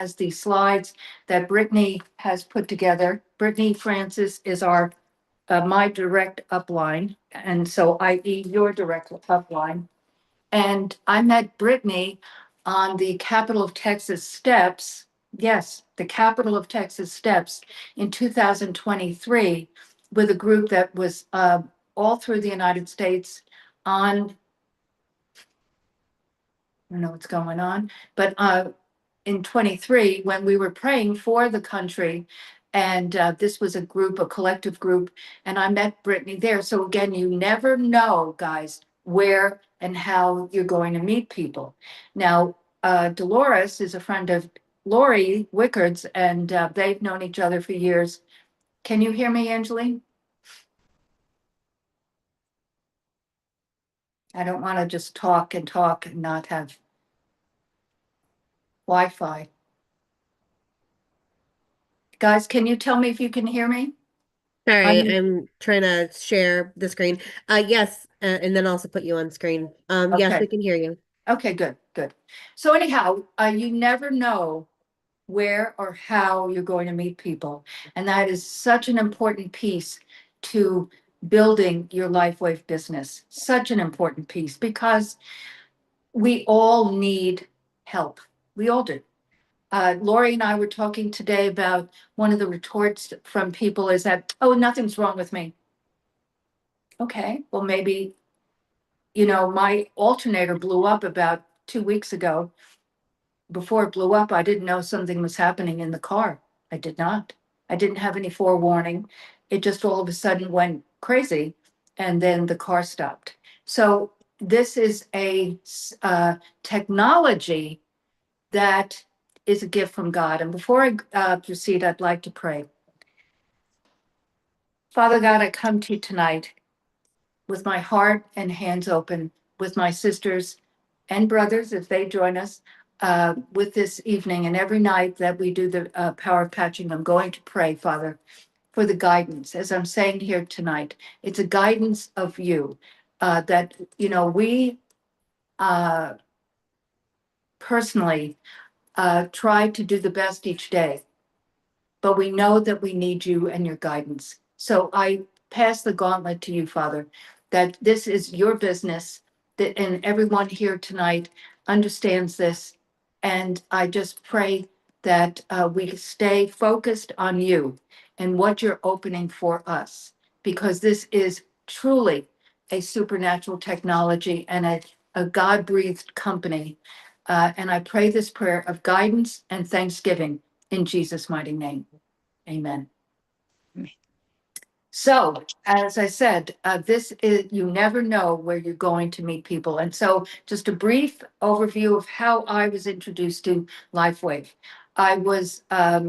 has the slides that Brittany has put together. Brittany Francis is my direct upline, and so i.e. your direct upline. And I met Brittany on the Capitol of Texas steps. Yes, the Capitol of Texas steps in 2023 with a group that was all through the United States on, I don't know what's going on, but in 23, when we were praying for the country, and this was a group, a collective group, and I met Brittany there. So again, you never know, guys, where and how you're going to meet people. Now, Dolores is a friend of Lori Wickard's, and they've known each other for years. Can you hear me, Angeline? I don't want to just talk and not have Wi-Fi. Guys, can you tell me if you can hear me? Sorry, I'm trying to share the screen. Yes, and then also put you on screen. Yes, Okay. we can hear you. Okay, good. So anyhow, you never know where or how you're going to meet people. And that is such an important piece to building your LifeWave business. Such an important piece because we all need help. We all do. Lori and I were talking today about one of the retorts from people is that, oh, nothing's wrong with me. Okay, well, maybe, my alternator blew up about 2 weeks ago. Before it blew up, I didn't know something was happening in the car. I did not. I didn't have any forewarning. It just all of a sudden went crazy, and then the car stopped. So this is a technology that is a gift from God. And before I proceed, I'd like to pray. Father God, I come to you tonight with my heart and hands open, with my sisters and brothers, if they join us, with this evening and every night that we do the power of patching. I'm going to pray, Father, for the guidance. As I'm saying here tonight, it's a guidance of you that, we personally try to do the best each day, but we know that we need you and your guidance. So I pass the gauntlet to you, Father, that this is your business, that and everyone here tonight understands this. And I just pray that we stay focused on you and what you're opening for us, because this is truly a supernatural technology and a God-breathed company. And I pray this prayer of guidance and thanksgiving in Jesus' mighty name. Amen. So, as I said, this is, you never know where you're going to meet people. And so, just a brief overview of how I was introduced to LifeWave. I was at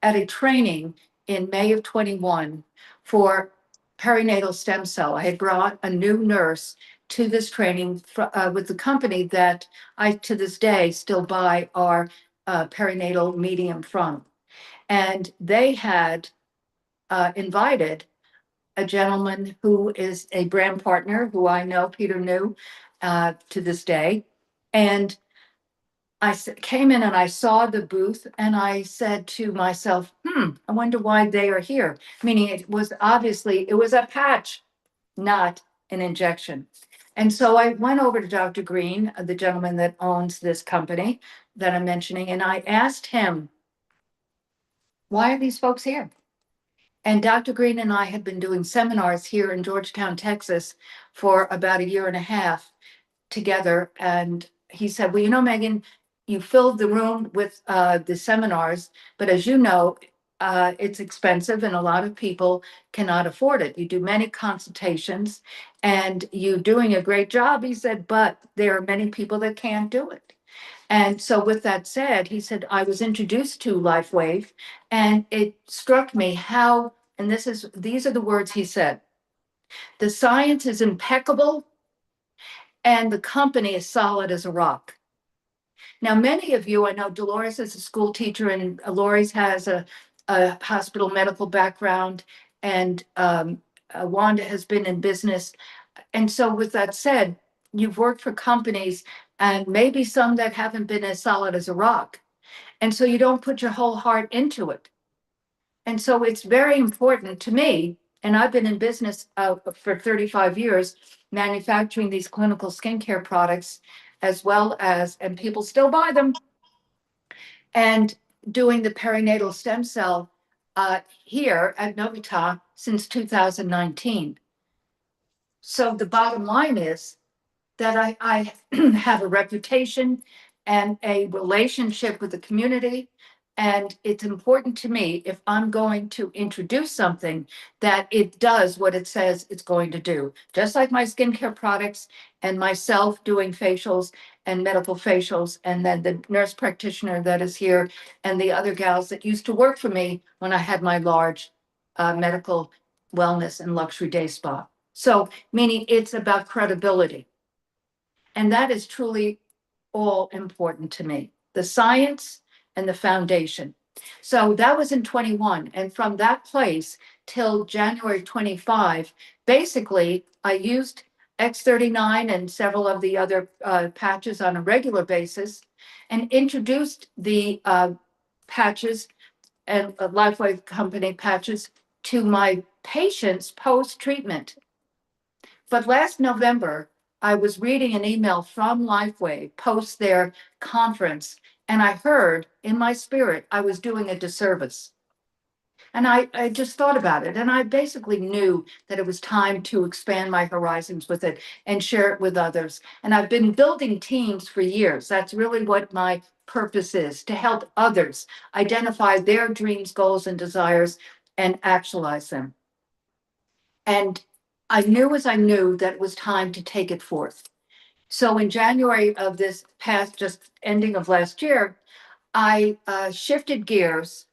a training in May of 21 for perinatal stem cell. I had brought a new nurse to this training with the company that I, to this day, still buy our perinatal medium from. And they had invited a gentleman who is a brand partner who I know Peter knew to this day. And I came in and I saw the booth and I said to myself, I wonder why they are here. Meaning it was a patch, not an injection. And so I went over to Dr. Green, the gentleman that owns this company that I'm mentioning, and I asked him, why are these folks here? And Dr. Green and I had been doing seminars here in Georgetown, Texas for about a year and a half together. And he said, well, Megan, you filled the room with the seminars, but as you know, it's expensive and a lot of people cannot afford it. You do many consultations and you're doing a great job, he said, but there are many people that can't do it. And so with that said, he said, I was introduced to LifeWave and it struck me how, and these are the words he said, the science is impeccable and the company is solid as a rock. Now, many of you, I know Dolores is a school teacher and Lori's has a hospital medical background, and Wanda has been in business. And so with that said, you've worked for companies and maybe some that haven't been as solid as a rock. And so you don't put your whole heart into it. And so it's very important to me, and I've been in business for 35 years, manufacturing these clinical skincare products, as well as, and people still buy them, and doing the perinatal stem cell here at Novita since 2019. So the bottom line is that I have a reputation and a relationship with the community. And it's important to me, if I'm going to introduce something, that it does what it says it's going to do. Just like my skincare products and myself doing facials and medical facials, and then the nurse practitioner that is here and the other gals that used to work for me when I had my large medical wellness and luxury day spa. So, meaning it's about credibility. And that is truly all important to me, the science and the foundation. So that was in 21. And from that place till January 25, basically, I used X39 and several of the other patches on a regular basis and introduced the patches and LifeWave company patches to my patients post-treatment. But last November, I was reading an email from LifeWave post their conference, and I heard in my spirit I was doing a disservice. And I just thought about it, and I basically knew that it was time to expand my horizons with it and share it with others. And I've been building teams for years. That's really what my purpose is, to help others identify their dreams, goals, and desires and actualize them. And I knew as I knew that it was time to take it forth. So in January of this past, just ending of last year, I shifted gears,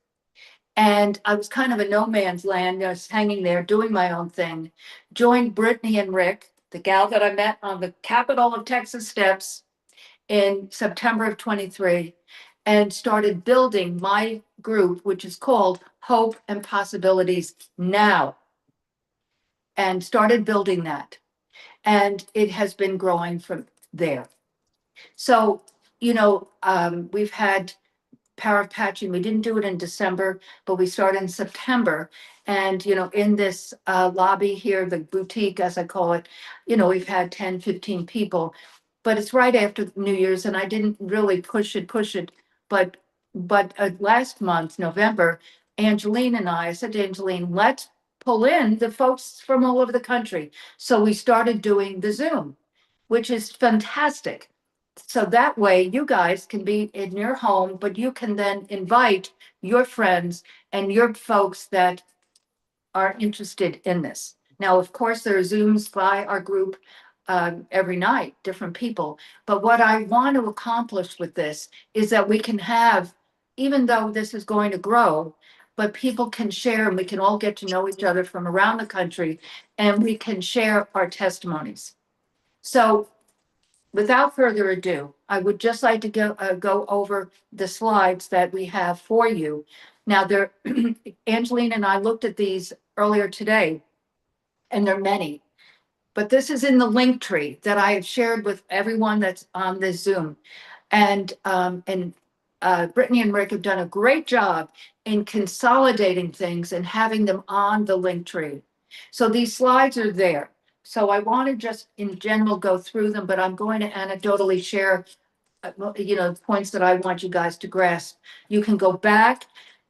and I was kind of a no man's land. I was hanging there doing my own thing, joined Brittany and Rick, the gal that I met on the Capitol of Texas steps in September of 23, and started building my group, which is called Hope and Possibilities Now, and started building that. And it has been growing from there. So, we've had power of patching. We didn't do it in December, but we started in September. And, in this lobby here, the boutique, as I call it, we've had 10, 15 people. But it's right after New Year's, and I didn't really push it. But last month, November, Angeline and I said to Angeline, let's pull in the folks from all over the country. So we started doing the Zoom, which is fantastic. So that way you guys can be in your home, but you can then invite your friends and your folks that are interested in this. Now, of course, there are Zooms by our group every night, different people. But what I want to accomplish with this is that we can have, even though this is going to grow, but people can share and we can all get to know each other from around the country, and we can share our testimonies. So without further ado, I would just like to go over the slides that we have for you. Now, Angeline and I looked at these earlier today, and there are many. But this is in the link tree that I have shared with everyone that's on this Zoom. And Brittany and Rick have done a great job in consolidating things and having them on the link tree. So these slides are there. So I want to just in general go through them, but I'm going to anecdotally share, points that I want you guys to grasp. You can go back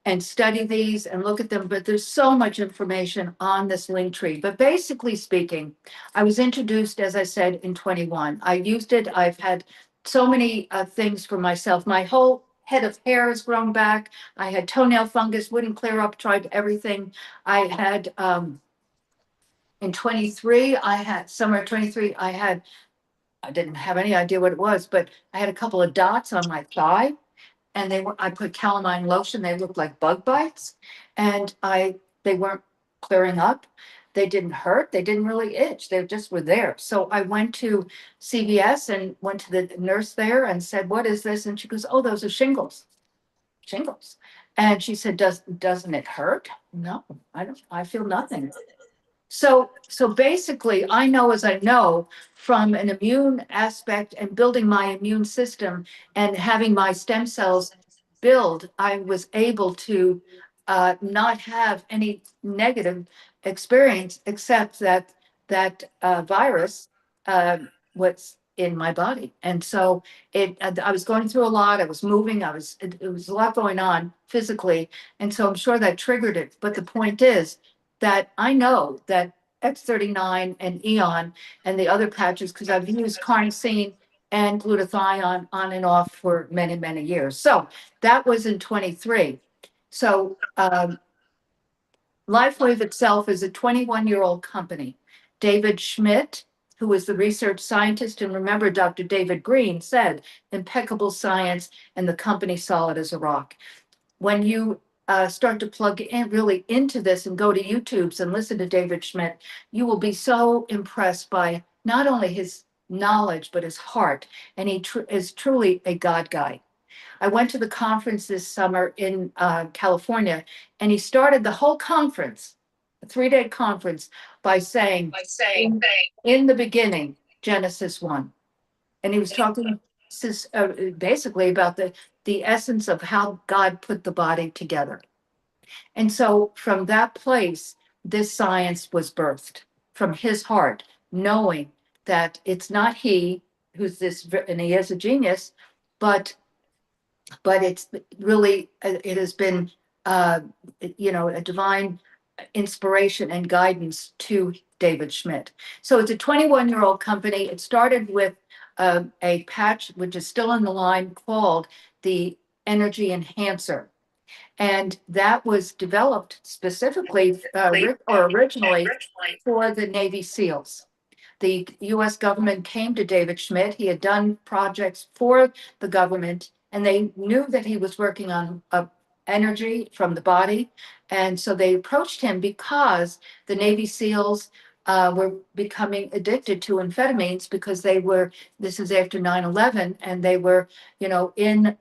and study these and look at them, but there's so much information on this link tree. But basically speaking, I was introduced, as I said, in 21. I used it. I've had so many things for myself. My whole head of hair has grown back. I had toenail fungus, wouldn't clear up, tried everything. I had, in 23, summer 23, I didn't have any idea what it was, but I had a couple of dots on my thigh, and I put calamine lotion. They looked like bug bites, and they weren't clearing up. They didn't hurt. They didn't really itch. They just were there. So I went to CVS and went to the nurse there and said, "What is this?" And she goes, "Oh, those are shingles." Shingles. And she said, doesn't it hurt? No, I don't. I feel nothing. So basically, I know as I know from an immune aspect and building my immune system and having my stem cells build, I was able to not have any negative experience except that virus was in my body. And so I was going through a lot. I was moving. It was a lot going on physically. And so I'm sure that triggered it. But the point is that I know that X39 and Eon and the other patches, because I've used carnosine and glutathione on and off for many, many years. So that was in 23. So LifeWave itself is a 21-year-old company. David Schmidt, who was the research scientist, and remember, Dr. David Green said, impeccable science, and the company solid as a rock. When you start to plug in really into this and go to YouTube's and listen to David Schmidt, you will be so impressed by not only his knowledge, but his heart. And he is truly a God guy. I went to the conference this summer in California, and he started the whole conference, a 3-day conference, by saying, in the beginning, Genesis 1. And he was talking basically about the essence of how God put the body together. And so from that place, this science was birthed from his heart, knowing that it's not he who's this, and he is a genius, but it's really, it has been, a divine inspiration and guidance to David Schmidt. So it's a 21-year-old company. It started with a patch, which is still in the line, called the Energy Enhancer. And that was developed specifically or originally for the Navy SEALs. The US government came to David Schmidt. He had done projects for the government, and they knew that he was working on energy from the body. And so they approached him because the Navy SEALs were becoming addicted to amphetamines because this is after 9/11, and they were, in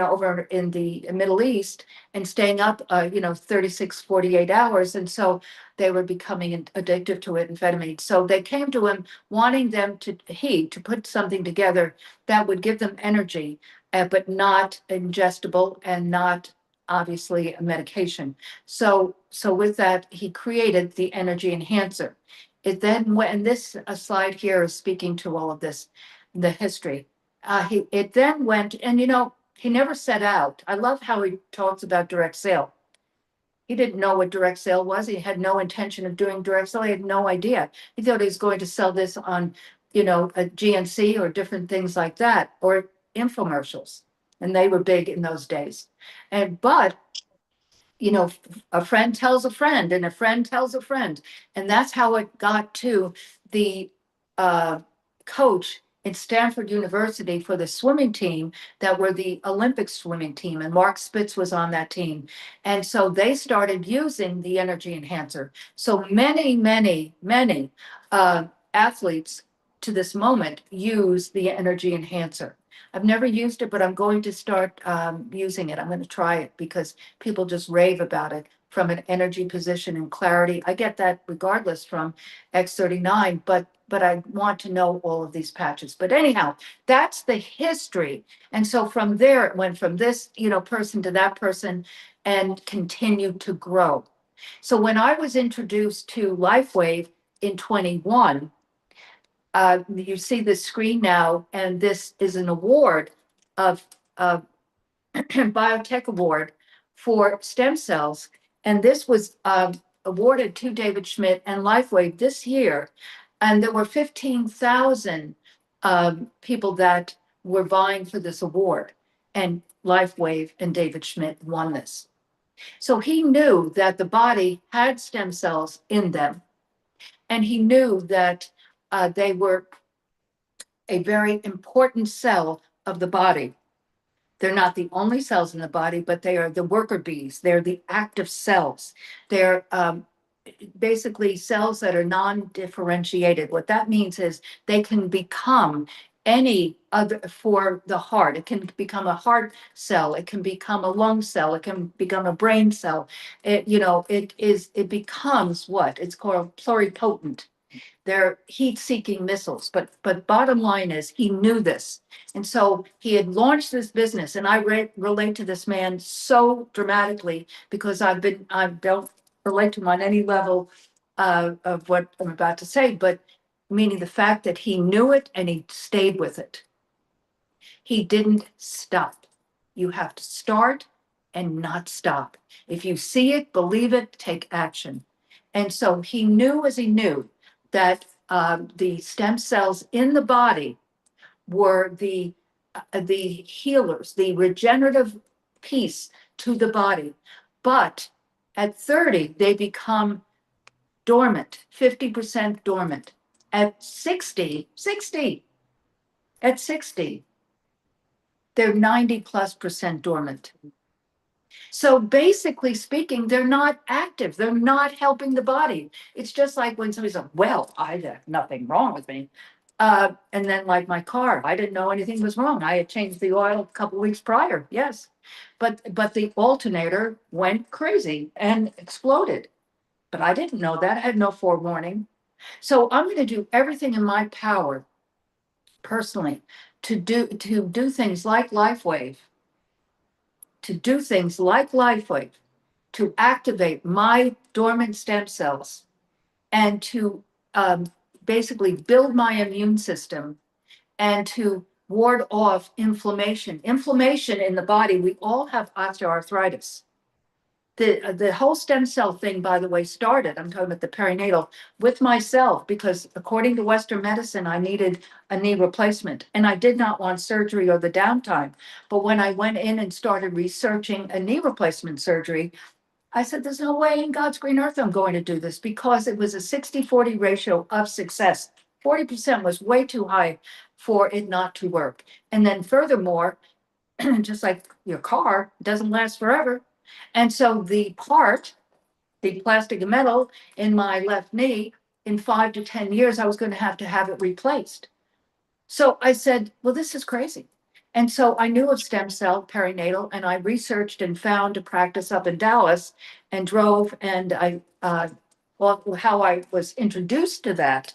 over in the Middle East and staying up, 36, 48 hours. And so they were becoming addicted to it, amphetamine. So they came to him wanting to put something together that would give them energy, but not ingestible and not obviously a medication. So with that, he created the energy enhancer. It then went, and this slide here is speaking to all of this, the history. It then went, and he never set out. I love how he talks about direct sale. He didn't know what direct sale was. He had no intention of doing direct sale. He had no idea. He thought he was going to sell this on, a GNC or different things like that, or infomercials. And they were big in those days. But a friend tells a friend, and a friend tells a friend. And that's how it got to the coach at Stanford University for the swimming team that were the Olympic swimming team, and Mark Spitz was on that team. And so they started using the energy enhancer. So many, many, many athletes to this moment use the energy enhancer. I've never used it, but I'm going to start using it. I'm going to try it because people just rave about it from an energy position and clarity. I get that regardless from X39, but I want to know all of these patches. But anyhow, that's the history. And so from there, it went from this, person to that person and continued to grow. So when I was introduced to LifeWave in 21, you see the screen now, and this is an award of biotech award for stem cells. And this was awarded to David Schmidt and LifeWave this year. And there were 15,000 people that were vying for this award. And LifeWave and David Schmidt won this. So he knew that the body had stem cells in them. And he knew that they were a very important cell of the body. They're not the only cells in the body, but they are the worker bees. They're the active cells. They're basically cells that are non-differentiated. What that means is they can become any other for the heart. It can become a heart cell. It can become a lung cell. It can become a brain cell. It becomes what? It's called pluripotent. They're heat-seeking missiles, but bottom line is he knew this. And so he had launched this business, and I relate to this man so dramatically because I don't relate to him on any level of what I'm about to say, but meaning the fact that he knew it and he stayed with it. He didn't stop. You have to start and not stop. If you see it, believe it, take action. And so he knew as he knew that the stem cells in the body were the healers, the regenerative piece to the body. But at 30, they become dormant, 50% dormant. At 60, at 60, they're 90+% dormant. So basically speaking, they're not active. They're not helping the body. It's just like when somebody's like, well, I had nothing wrong with me. And then like my car, I didn't know anything was wrong. I had changed the oil a couple of weeks prior. Yes. But the alternator went crazy and exploded. But I didn't know that. I had no forewarning. So I'm going to do everything in my power personally to do things like LifeWave, to activate my dormant stem cells and to basically build my immune system and to ward off inflammation. Inflammation in the body, we all have osteoarthritis. The whole stem cell thing, by the way, started, I'm talking about the perinatal, with myself, because according to Western medicine, I needed a knee replacement and I did not want surgery or the downtime. But when I went in and started researching a knee replacement surgery, I said, there's no way in God's green earth I'm going to do this, because it was a 60-40 ratio of success. 40% was way too high for it not to work. And then furthermore, just like your car, it doesn't last forever. And so the plastic and metal in my left knee, in 5 to 10 years, I was going to have it replaced. So I said, well, this is crazy. And so I knew of stem cell perinatal, and I researched and found a practice up in Dallas and drove. And how I was introduced to that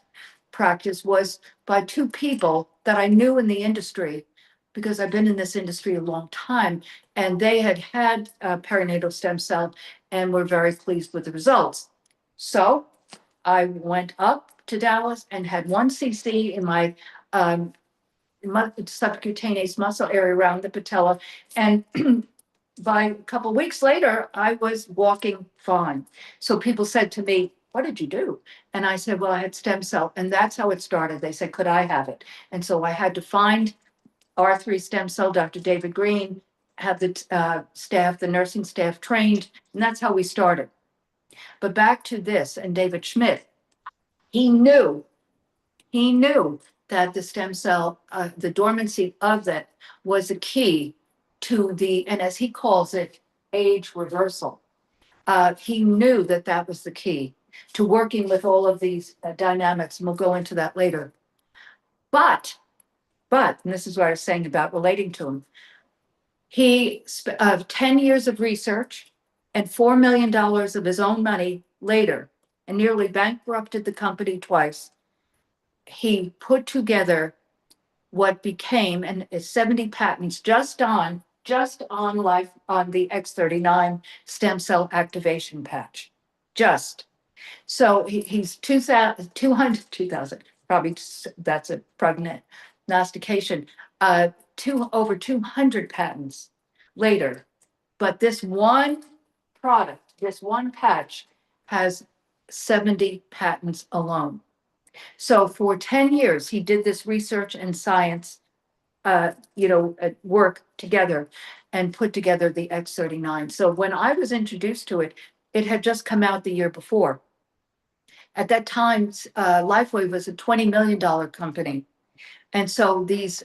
practice was by two people that I knew in the industry, because I've been in this industry a long time, and they had perinatal stem cell and were very pleased with the results. So I went up to Dallas and had 1 cc in my subcutaneous muscle area around the patella. And by a couple of weeks later, I was walking fine. So people said to me, what did you do? And I said, well, I had stem cell. And that's how it started. They said, could I have it? And so I had to find R3 stem cell, Dr. David Green, have the staff, the nursing staff trained. And that's how we started. But back to this, and David Schmidt, he knew that the stem cell, the dormancy of that was a key to and as he calls it, age reversal. He knew that that was the key to working with all of these dynamics, and we'll go into that later. But, and this is what I was saying about relating to him, he, 10 years of research and $4 million of his own money later, and nearly bankrupted the company twice, he put together what became, and 70 patents just on the X39 stem cell activation patch. So he's 2,000, probably that's a prognostication, over 200 patents later. But this one product, this one patch has 70 patents alone. So for 10 years, he did this research and science, work together and put together the X39. So when I was introduced to it, it had just come out the year before. At that time, LifeWave was a $20 million company. And so these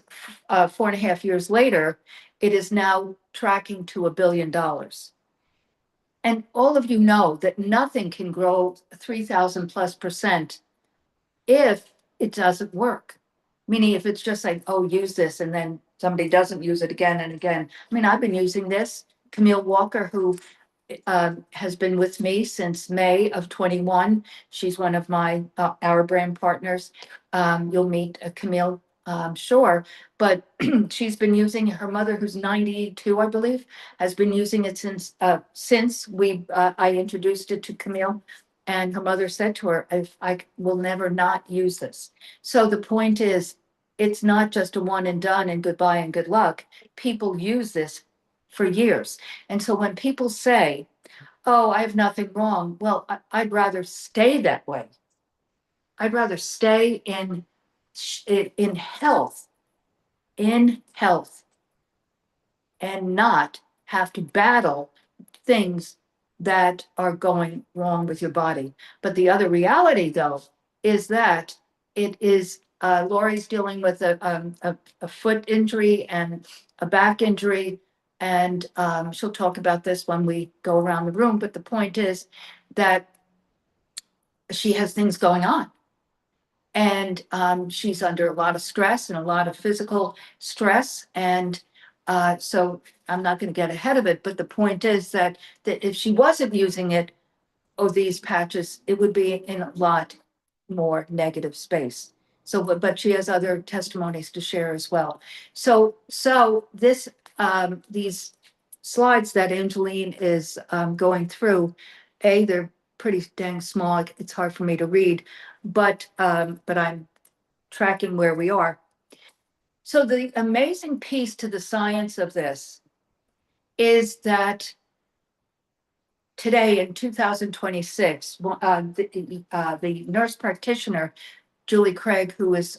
4.5 years later, it is now tracking to $1 billion. And all of you know that nothing can grow 3,000+% if it doesn't work. Meaning if it's just like, oh, use this, and then somebody doesn't use it again and again. I mean, I've been using this. Camille Walker, who has been with me since May of 21. She's one of my our brand partners. You'll meet Camille, sure, but she's been using her mother, who's 92, I believe, has been using it since we I introduced it to Camille. And her mother said to her, "If I will never not use this." So the point is, it's not just a one and done and goodbye and good luck. People use this for years. And so when people say, "Oh, I have nothing wrong," well, I'd rather stay that way. I'd rather stay in health, in health, and not have to battle things that are going wrong with your body. But the other reality, though, is that it is Lori's dealing with a foot injury and a back injury, and she'll talk about this when we go around the room. But the point is that she has things going on. And she's under a lot of stress and a lot of physical stress. And so I'm not going to get ahead of it. But the point is that if she wasn't using it, or these patches, it would be in a lot more negative space. So, but she has other testimonies to share as well. So these slides that Angeline is going through, they're pretty dang small. It's hard for me to read, but I'm tracking where we are. So the amazing piece to the science of this is that today in 2026, the nurse practitioner, Julie Craig, who is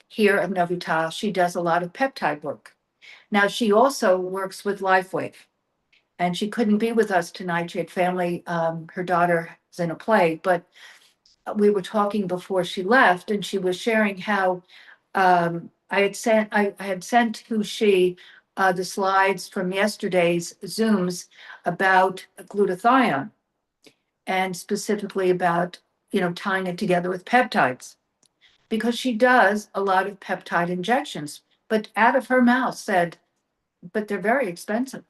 here at Novital, she does a lot of peptide work. Now, she also works with LifeWave, and she couldn't be with us tonight. She had family, her daughter is in a play, but we were talking before she left, and she was sharing how I had sent to she the slides from yesterday's Zooms about glutathione, and specifically about, tying it together with peptides, because she does a lot of peptide injections, but out of her mouth said, but they're very expensive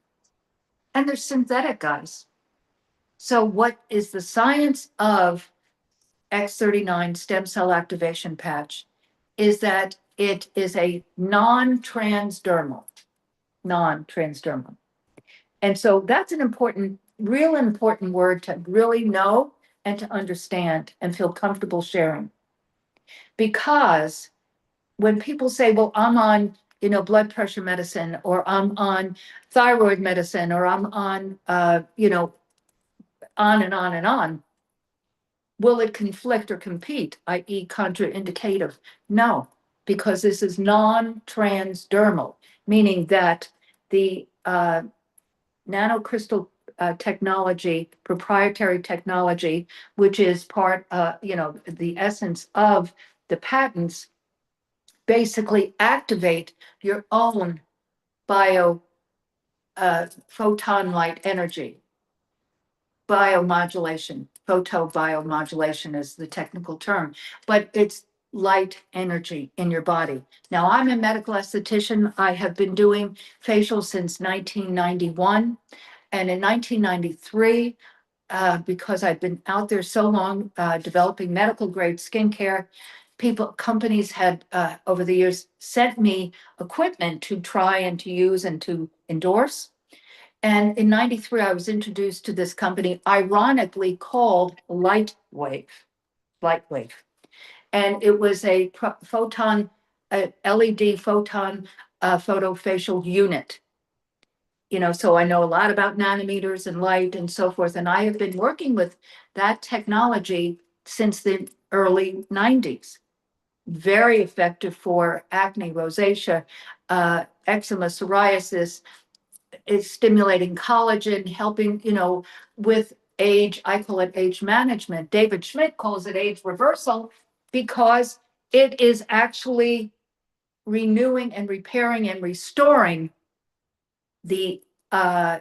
and they're synthetic, guys. So what is the science of X39 stem cell activation patch is that it is a non-transdermal. And so that's an important, real important word to really know and to understand and feel comfortable sharing. Because when people say, well, I'm on, blood pressure medicine, or I'm on thyroid medicine, or I'm on, on and on and on, will it conflict or compete, i.e. contraindicative? No, because this is non-transdermal, meaning that the nanocrystal technology, proprietary technology, which is part, the essence of the patents, basically activate your own bio photon light energy. Biomodulation, photobiomodulation is the technical term, but it's light energy in your body. Now, I'm a medical esthetician. I have been doing facials since 1991. And in 1993, because I've been out there so long developing medical grade skincare, companies had over the years sent me equipment to try and to use and to endorse. And in 93, I was introduced to this company, ironically called LifeWave. And it was a photon, LED photon photofacial unit. So I know a lot about nanometers and light and so forth. And I have been working with that technology since the early 90s. Very effective for acne, rosacea, eczema, psoriasis. It's stimulating collagen, helping, with age. I call it age management. David Schmidt calls it age reversal, because it is actually renewing and repairing and restoring the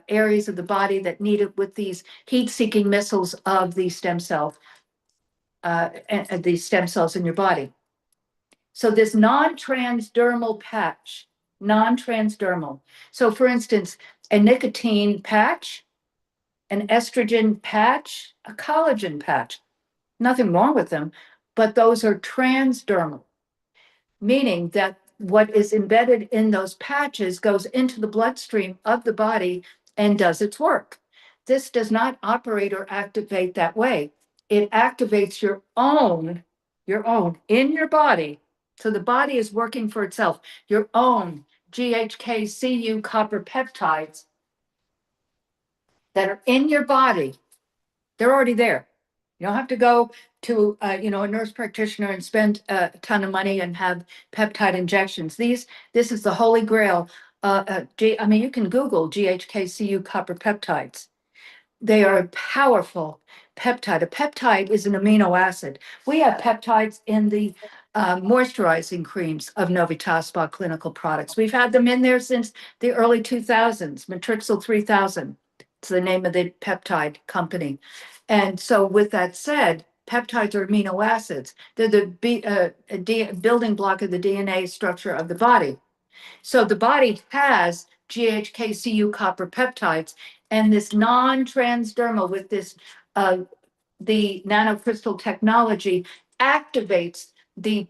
areas of the body that need it with these heat-seeking missiles of the stem cells, and these stem cells in your body. So this non-transdermal patch, non-transdermal. So for instance, a nicotine patch an estrogen patch, a collagen patch. Nothing wrong with them, but those are transdermal, meaning that what is embedded in those patches goes into the bloodstream of the body and does its work. This does not operate or activate that way. It activates your own in your body. So the body is working for itself, your own GHK-Cu copper peptides that are in your body. They're already there. You don't have to go to a nurse practitioner and spend a ton of money and have peptide injections. This is the holy grail. You can Google GHK-Cu copper peptides. They are a powerful peptide. A peptide is an amino acid. We have peptides in the moisturizing creams of Novitas Spa Clinical Products. We've had them in there since the early 2000s. Matrixyl 3000. It's the name of the peptide company. And so with that said, peptides are amino acids. They're the building block of the DNA structure of the body. So the body has GHK-Cu copper peptides, and this non-transdermal with this the nanocrystal technology activates the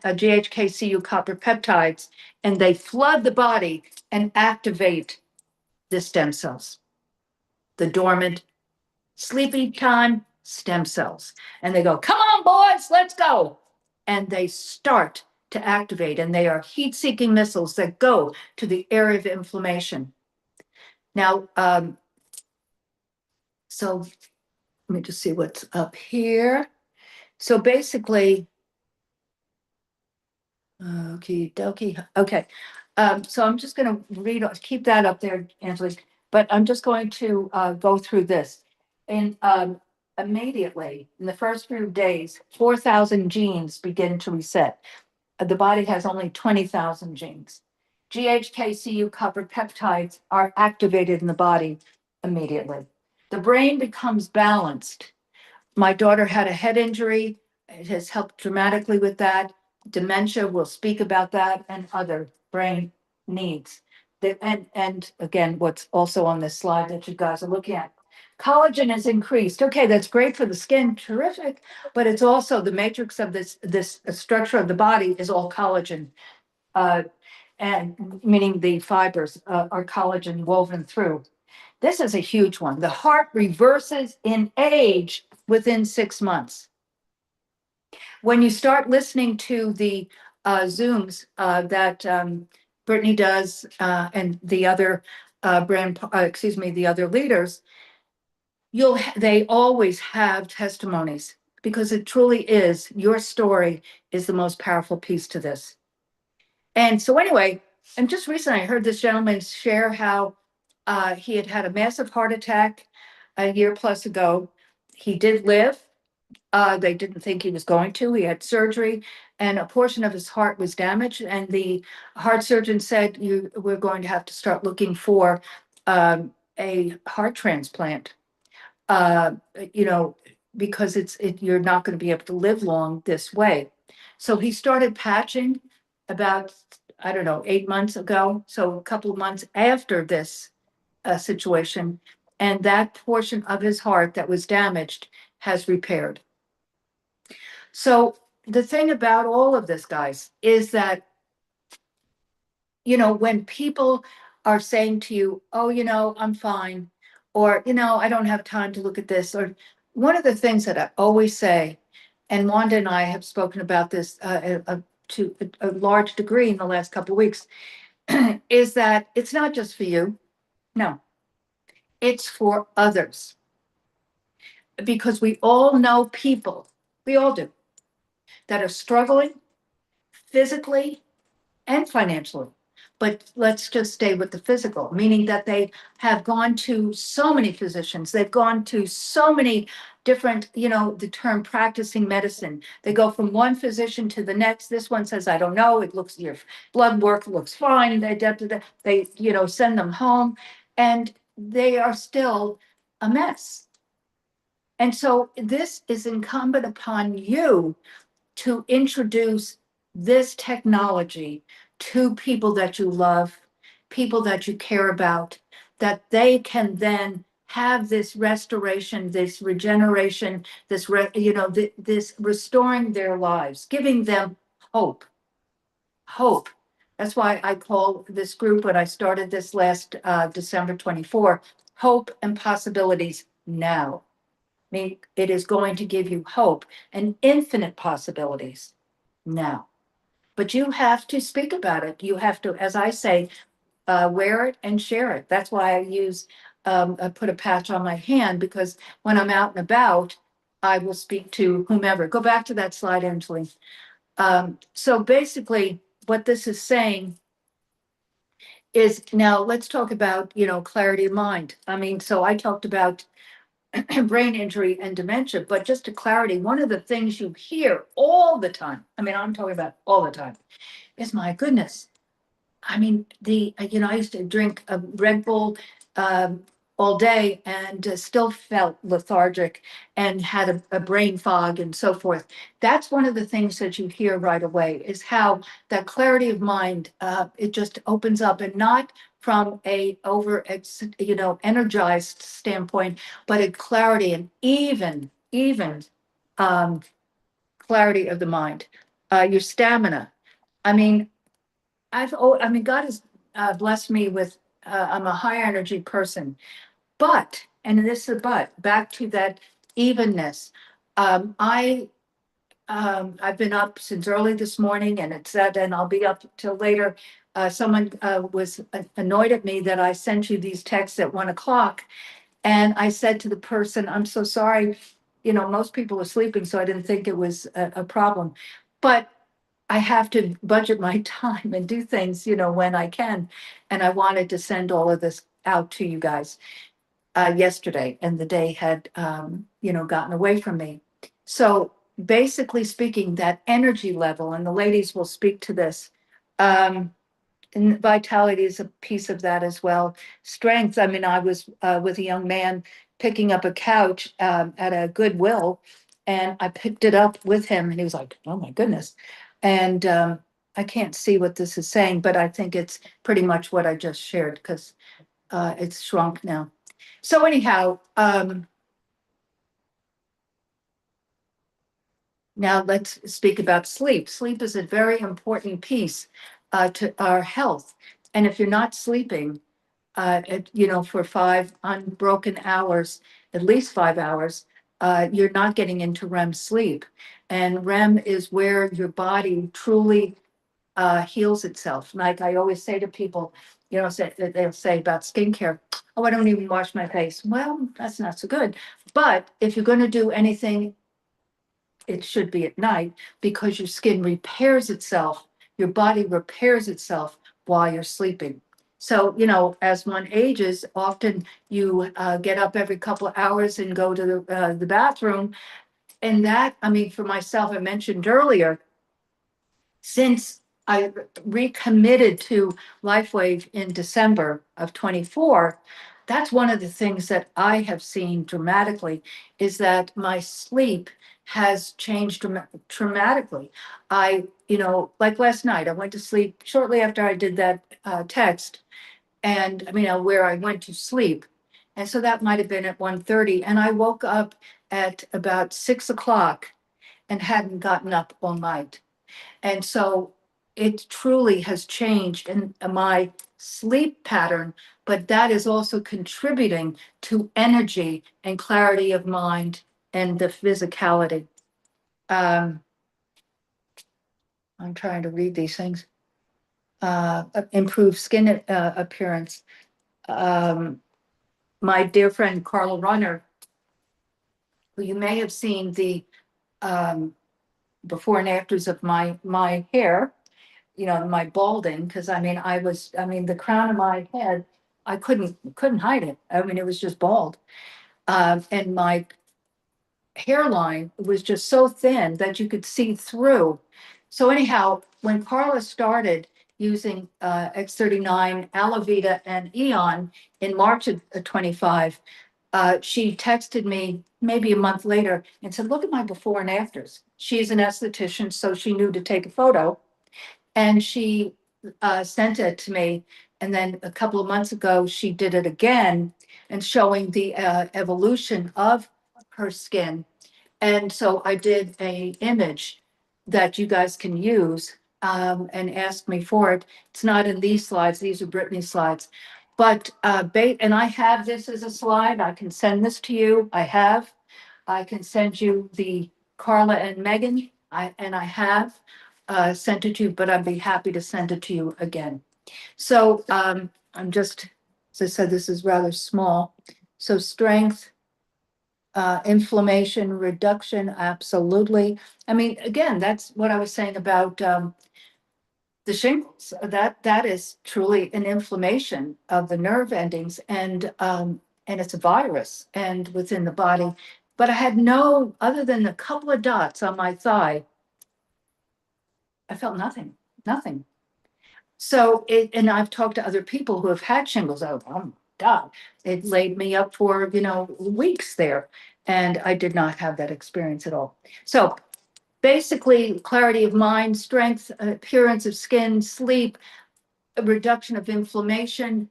GHK-Cu copper peptides, and they flood the body and activate the stem cells, the dormant sleepy time stem cells. And they go, come on, boys, let's go. And they start to activate, and they are heat-seeking missiles that go to the area of inflammation. Now, so let me just see what's up here. So basically, okie dokie. Okay. So I'm just going to keep that up there, Angela, but I'm just going to go through this. And immediately, in the first few days, 4,000 genes begin to reset. The body has only 20,000 genes. GHK-Cu copper peptides are activated in the body immediately. The brain becomes balanced. My daughter had a head injury. It has helped dramatically with that. Dementia, we'll speak about that, and other brain needs. And again, what's also on this slide that you guys are looking at. Collagen is increased. Okay, that's great for the skin, terrific, but it's also the matrix of this structure of the body is all collagen, and meaning the fibers are collagen woven through. This is a huge one. The heart reverses in age within 6 months. When you start listening to the Zooms that Brittany does and the other the other leaders, they always have testimonies, because it truly is, your story is the most powerful piece to this. And so anyway, and just recently I heard this gentleman share how he had had a massive heart attack a year plus ago. He did live. They didn't think he was going to. He had surgery, and a portion of his heart was damaged. And the heart surgeon said, we're going to have to start looking for a heart transplant, uh, because you're not going to be able to live long this way. So he started patching about, I don't know, 8 months ago. So a couple of months after this situation, and that portion of his heart that was damaged has repaired. So the thing about all of this, guys, is that, when people are saying to you, oh, I'm fine, or, I don't have time to look at this, or one of the things that I always say, and Wanda and I have spoken about this to a large degree in the last couple of weeks, is that it's not just for you. No, it's for others. Because we all know people, we all do, that are struggling physically and financially. But let's just stay with the physical, meaning that they have gone to so many physicians. They've gone to so many different, the term practicing medicine. They go from one physician to the next. This one says, I don't know. It looks, your blood work looks fine. They send them home, and they are still a mess. And so this is incumbent upon you to introduce this technology to people that you love, people that you care about, that they can then have this restoration, this regeneration, this this restoring their lives, giving them hope. Hope. That's why I call this group, when I started this last December 24, Hope and Possibilities Now. I mean, it is going to give you hope and infinite possibilities now. But you have to speak about it. You have to, as I say, wear it and share it. That's why I put a patch on my hand, because when I'm out and about, I will speak to whomever. Go back to that slide, Angeline. So basically, what this is saying is, now let's talk about, clarity of mind. I mean, so I talked about brain injury and dementia, but just to clarity, one of the things you hear all the time, I mean, I'm talking about all the time, is, my goodness, I mean, I used to drink a Red Bull all day and still felt lethargic and had a brain fog and so forth. That's one of the things that you hear right away, is how that clarity of mind, it just opens up, and not from a energized standpoint, but a clarity and even um, clarity of the mind, your stamina. I mean, God has blessed me with, I'm a high energy person, but, and this is a but, back to that evenness. I've been up since early this morning, and it said, and I'll be up till later. Someone was annoyed at me that I sent you these texts at 1 o'clock. And I said to the person, I'm so sorry, most people are sleeping, so I didn't think it was a problem. But I have to budget my time and do things, when I can. And I wanted to send all of this out to you guys yesterday, and the day had, gotten away from me. So basically speaking, that energy level, and the ladies will speak to this, and vitality is a piece of that as well. Strength, I mean, I was with a young man picking up a couch at a Goodwill, and I picked it up with him, and he was like, oh my goodness. And I can't see what this is saying, but I think it's pretty much what I just shared, because it's shrunk now. So anyhow, now let's speak about sleep. Sleep is a very important piece to our health. And if you're not sleeping, for 5 unbroken hours, at least 5 hours, you're not getting into REM sleep. And REM is where your body truly heals itself. Like I always say to people, they'll say about skincare, oh, I don't even wash my face. Well, that's not so good. But if you're going to do anything, it should be at night, because your skin repairs itself, your body repairs itself while you're sleeping. So, as one ages, often you get up every couple of hours and go to the bathroom. And that, I mean, for myself, I mentioned earlier, since I recommitted to LifeWave in December of 24, that's one of the things that I have seen dramatically, is that my sleep has changed dramatically. Like last night, I went to sleep shortly after I did that text, and where I went to sleep. And so that might have been at 1:30, and I woke up at about 6 o'clock and hadn't gotten up all night. And so it truly has changed in my sleep pattern, but that is also contributing to energy and clarity of mind and the physicality. I'm trying to read these things. Improve skin appearance. My dear friend Carla Runner, who you may have seen the before and afters of my hair, my balding, because the crown of my head, I couldn't hide it. I mean, it was just bald. And my hairline was just so thin that you could see through. So anyhow, when Carla started using X39, Alavita, and Eon in March of 25, she texted me maybe a month later and said, look at my before and afters. She's an esthetician, so she knew to take a photo. And she sent it to me. And then a couple of months ago, she did it again. and showing the evolution of her skin. And so I did a image that you guys can use and ask me for it. It's not in these slides. These are Brittany's slides. But and I have this as a slide. I can send this to you. I can send you the Carla and Megan. I have sent it to you, but I'd be happy to send it to you again. So I'm just, as I said, this is rather small. So strength, inflammation, reduction, absolutely. I mean, again, that's what I was saying about the shingles. That is truly an inflammation of the nerve endings, and it's a virus and within the body. But I had no, other than a couple of dots on my thigh, I felt nothing, nothing. So and I've talked to other people who have had shingles. Oh my God, it laid me up for, weeks there. And I did not have that experience at all. So basically, clarity of mind, strength, appearance of skin, sleep, a reduction of inflammation.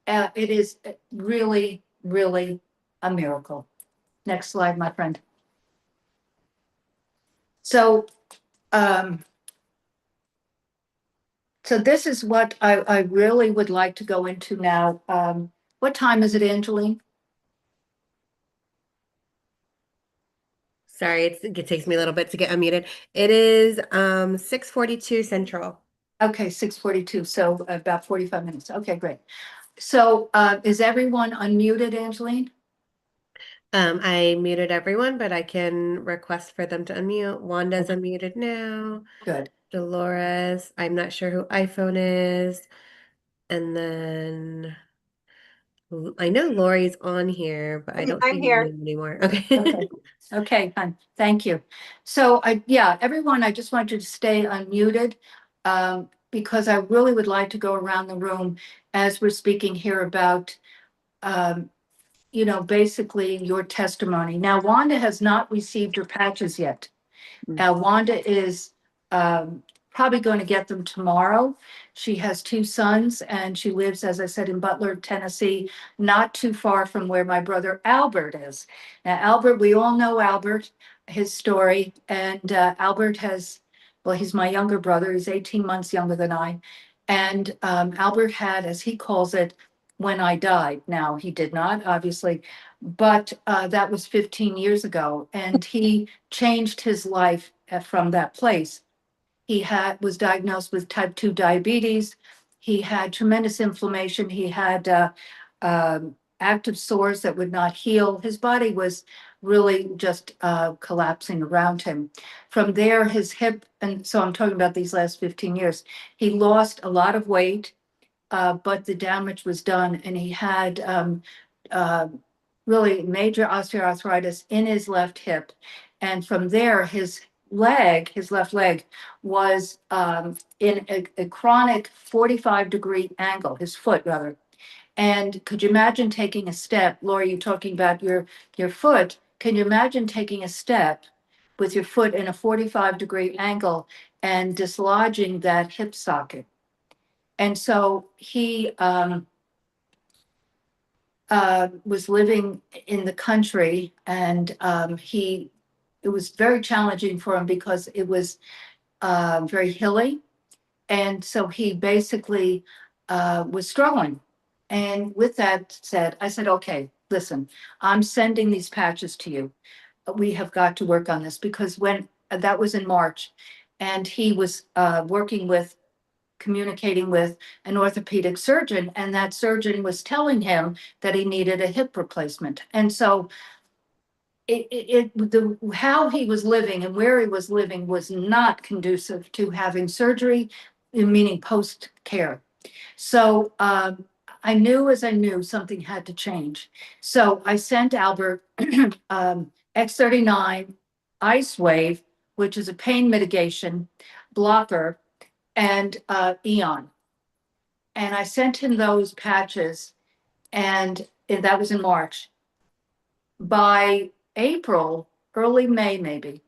It is really, really a miracle. Next slide, my friend. So, so this is what I really would like to go into now. What time is it, Angeline? Sorry, it takes me a little bit to get unmuted. It is 6:42 Central. Okay, 6:42, so about 45 minutes. Okay, great. So is everyone unmuted, Angeline? I muted everyone, but I can request for them to unmute. Wanda's unmuted now. Good. Dolores, I'm not sure who iPhone is. And then I know Lori's on here, but I don't see I'm her here. name anymore. Okay. Okay. Okay, fine. Thank you. So everyone, I just want you to stay unmuted because I really would like to go around the room as we're speaking here about basically your testimony. Now, Wanda has not received her patches yet. Wanda is probably going to get them tomorrow. She has two sons and she lives, as I said, in Butler, Tennessee, not too far from where my brother Albert is. Now, Albert, we all know Albert, his story, and Albert he's my younger brother. He's 18 months younger than I. And Albert had, as he calls it, when I died. Now, he did not, obviously, but that was 15 years ago. And he changed his life from that place. He was diagnosed with type 2 diabetes. He had tremendous inflammation. He had active sores that would not heal. His body was really just collapsing around him. From there, his hip, and so I'm talking about these last 15 years, he lost a lot of weight, but the damage was done, and he had really major osteoarthritis in his left hip. And from there, his left leg, was in a chronic 45-degree angle, his foot rather. And could you imagine taking a step? Laura, you're talking about your foot. Can you imagine taking a step with your foot in a 45-degree angle and dislodging that hip socket? And so he was living in the country, and it was very challenging for him because it was very hilly. And so he basically was struggling. And with that said, I said, okay, listen, I'm sending these patches to you. We have got to work on this, because when that was in March, and he was communicating with an orthopedic surgeon, and that surgeon was telling him that he needed a hip replacement. And so how he was living and where he was living was not conducive to having surgery, meaning post care. So I knew something had to change. So I sent Albert X39 LifeWave, which is a pain mitigation blocker, and Eon. And I sent him those patches, and that was in March. By April, early May, maybe,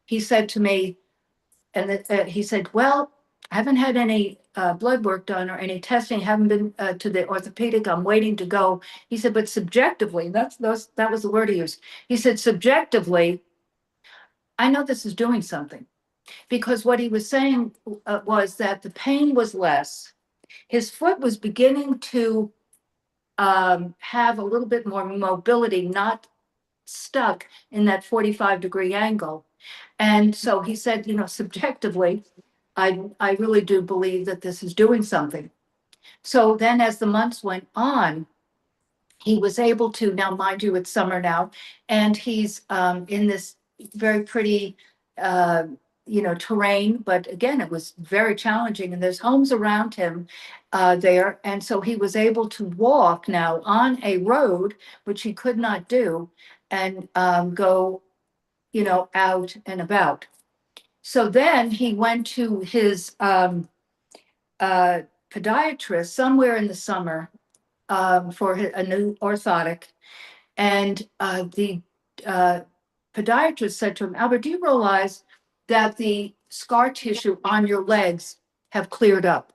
he said to me, and he said, well, I haven't had any blood work done or any testing. Haven't been to the orthopedic. I'm waiting to go. He said, but subjectively, that was the word he used. He said, subjectively, I know this is doing something, because what he was saying was that the pain was less. His foot was beginning to have a little bit more mobility, not stuck in that 45-degree angle. And so he said, subjectively, I really do believe that this is doing something. So then as the months went on, he was able to, now mind you, it's summer now, and he's in this very pretty, terrain, but again, it was very challenging, and there's homes around him there. And so he was able to walk now on a road, which he could not do, and go, out and about. So then he went to his podiatrist somewhere in the summer for a new orthotic. And the podiatrist said to him, Albert, do you realize that the scar tissue on your legs have cleared up?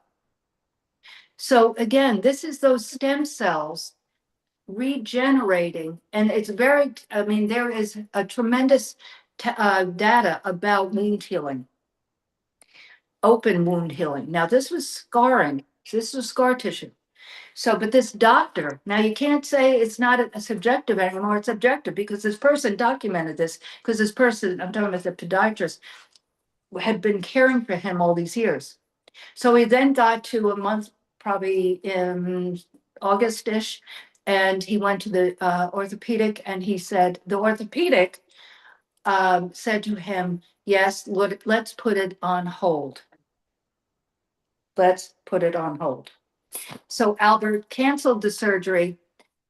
So again, this is those stem cells regenerating. And it's there is a tremendous data about wound healing, open wound healing. Now, this was scarring. This was scar tissue. So, but this doctor, now you can't say it's not a subjective anymore, it's objective, because this person documented this, because this person, I'm talking about the podiatrist, had been caring for him all these years. So he then got to a month, probably in August-ish, and he went to the orthopedic, and he said, the orthopedic said to him, yes, let's put it on hold. Let's put it on hold. So Albert canceled the surgery,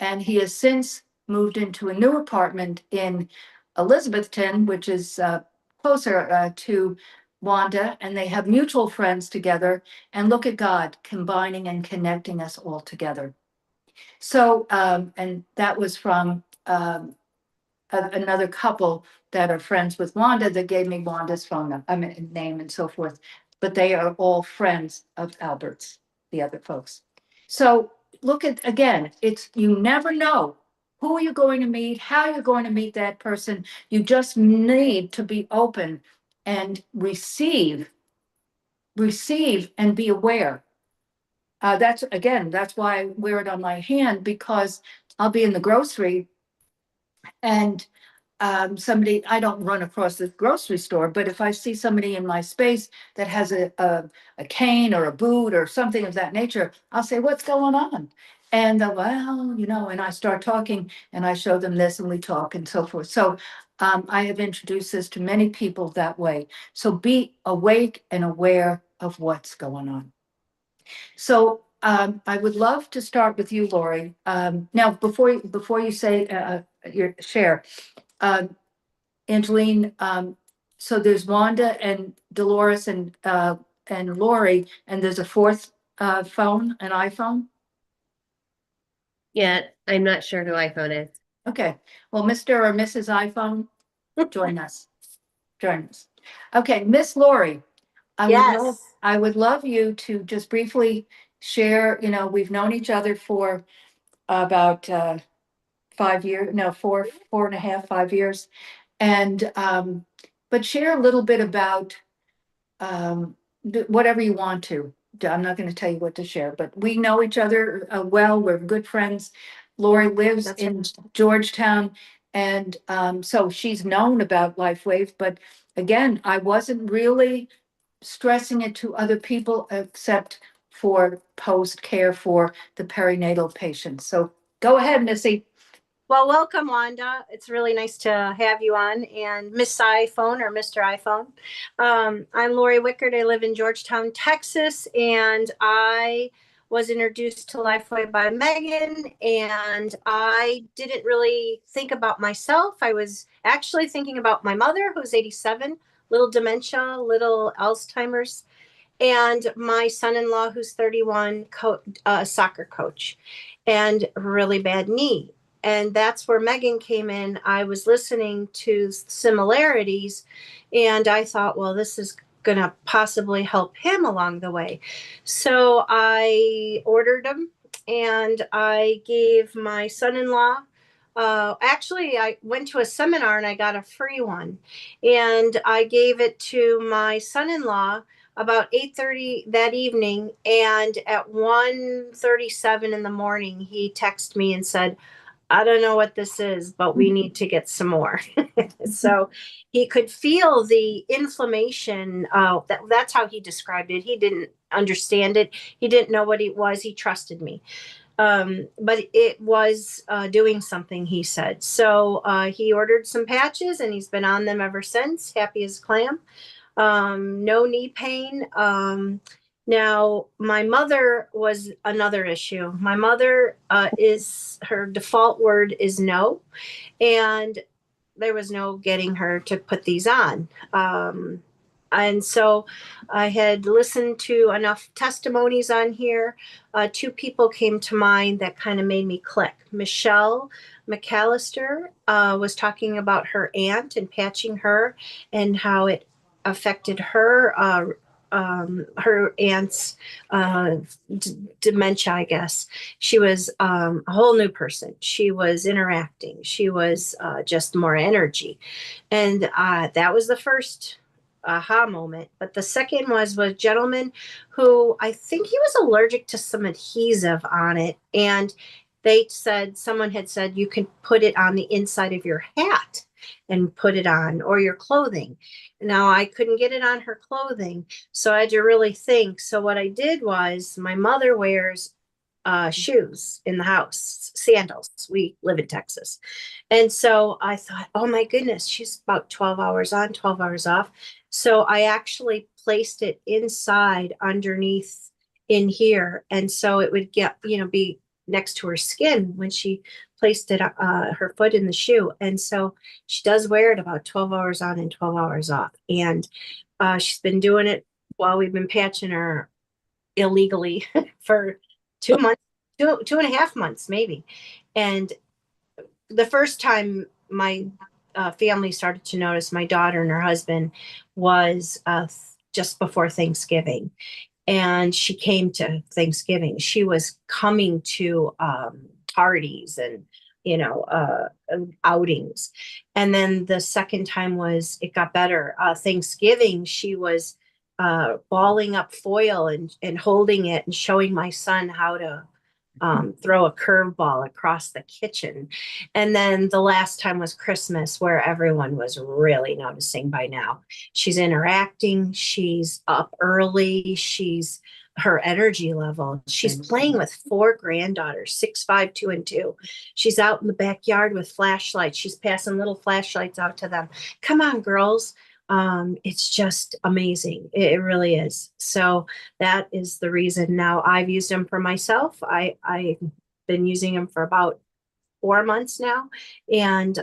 and he has since moved into a new apartment in Elizabethton, which is closer to Wanda, and they have mutual friends together. And look at God combining and connecting us all together. So, and that was from another couple that are friends with Wanda that gave me Wanda's phone name and so forth. But they are all friends of Albert's, the other folks. So look at, again, you never know who you're going to meet, how you're going to meet that person. You just need to be open and receive and be aware. That's why I wear it on my hand, because I'll be in the grocery and somebody, I don't run across the grocery store, but if I see somebody in my space that has a cane or a boot or something of that nature, I'll say, what's going on? And they'll, well, and I start talking, and I show them this, and we talk and so forth. So I have introduced this to many people that way. So be awake and aware of what's going on. So I would love to start with you, Lori. Now, before you say your share, Angeline, so there's Wanda and Dolores and Lori, and there's a fourth phone, an iPhone. Yeah, I'm not sure who iPhone is. Okay, well, Mr. or Mrs. iPhone, join us. Join us. Okay, Miss Lori, I would love you to just briefly share. We've known each other for about 5 years, no, 4.5, 5 years. And, but share a little bit about whatever you want to. I'm not going to tell you what to share, but we know each other well. We're good friends. Lori lives in Georgetown, and so she's known about LifeWave. But again, I wasn't really stressing it to other people except for post care for the perinatal patients. So go ahead, Missy. Well, welcome, Wanda. It's really nice to have you on. And Miss iPhone or Mr. iPhone. I'm Lori Wickard. I live in Georgetown, Texas, and I was introduced to LifeWave by Megan, and I didn't really think about myself. I was actually thinking about my mother, who's 87, little dementia, little Alzheimer's, and my son-in-law, who's 31, soccer coach, and really bad knee. And that's where Megan came in. I was listening to similarities, and I thought, well, this is gonna possibly help him along the way. So I ordered them, and I gave my son-in-law, actually I went to a seminar and I got a free one, and I gave it to my son-in-law about 8:30 that evening, and at 1:37 in the morning he texted me and said, I don't know what this is, but we need to get some more. So he could feel the inflammation. That's how he described it. He didn't understand it. He didn't know what it was. He trusted me. But it was doing something, he said. So he ordered some patches, and he's been on them ever since, happy as a clam. No knee pain. Now, my mother was another issue. My mother is, her default word is no, and there was no getting her to put these on. And so I had listened to enough testimonies on here. Two people came to mind that kind of made me click. Michelle McAllister was talking about her aunt and patching her, and how it affected her, her aunt's dementia, I guess. She was a whole new person. She was interacting. She was just more energy. And that was the first aha moment. But the second was a gentleman who, I think he was allergic to some adhesive on it. And they said, someone had said, you can put it on the inside of your hat and put it on, or your clothing. Now I couldn't get it on her clothing, so I had to really think. So what I did was, my mother wears shoes in the house, sandals. We live in Texas. And so I thought, oh my goodness, she's about 12 hours on, 12 hours off. So I actually placed it inside underneath in here. And so it would get, be next to her skin when she placed it, her foot in the shoe. And so she does wear it about 12 hours on and 12 hours off. And she's been doing it while we've been patching her illegally for 2 months, 2.5 months, maybe. And the first time my family started to notice, my daughter and her husband, was just before Thanksgiving. And she came to Thanksgiving. She was coming to parties and, outings. And then the second time was, it got better. Thanksgiving, she was balling up foil and holding it and showing my son how to throw a curveball across the kitchen. And then the last time was Christmas, where everyone was really noticing by now. She's interacting. She's up early. Her energy level. She's playing with 4 granddaughters, 6, 5, 2, and 2. She's out in the backyard with flashlights. She's passing little flashlights out to them. Come on, girls. It's just amazing. It really is. So that is the reason. Now I've used them for myself. I've been using them for about 4 months now. And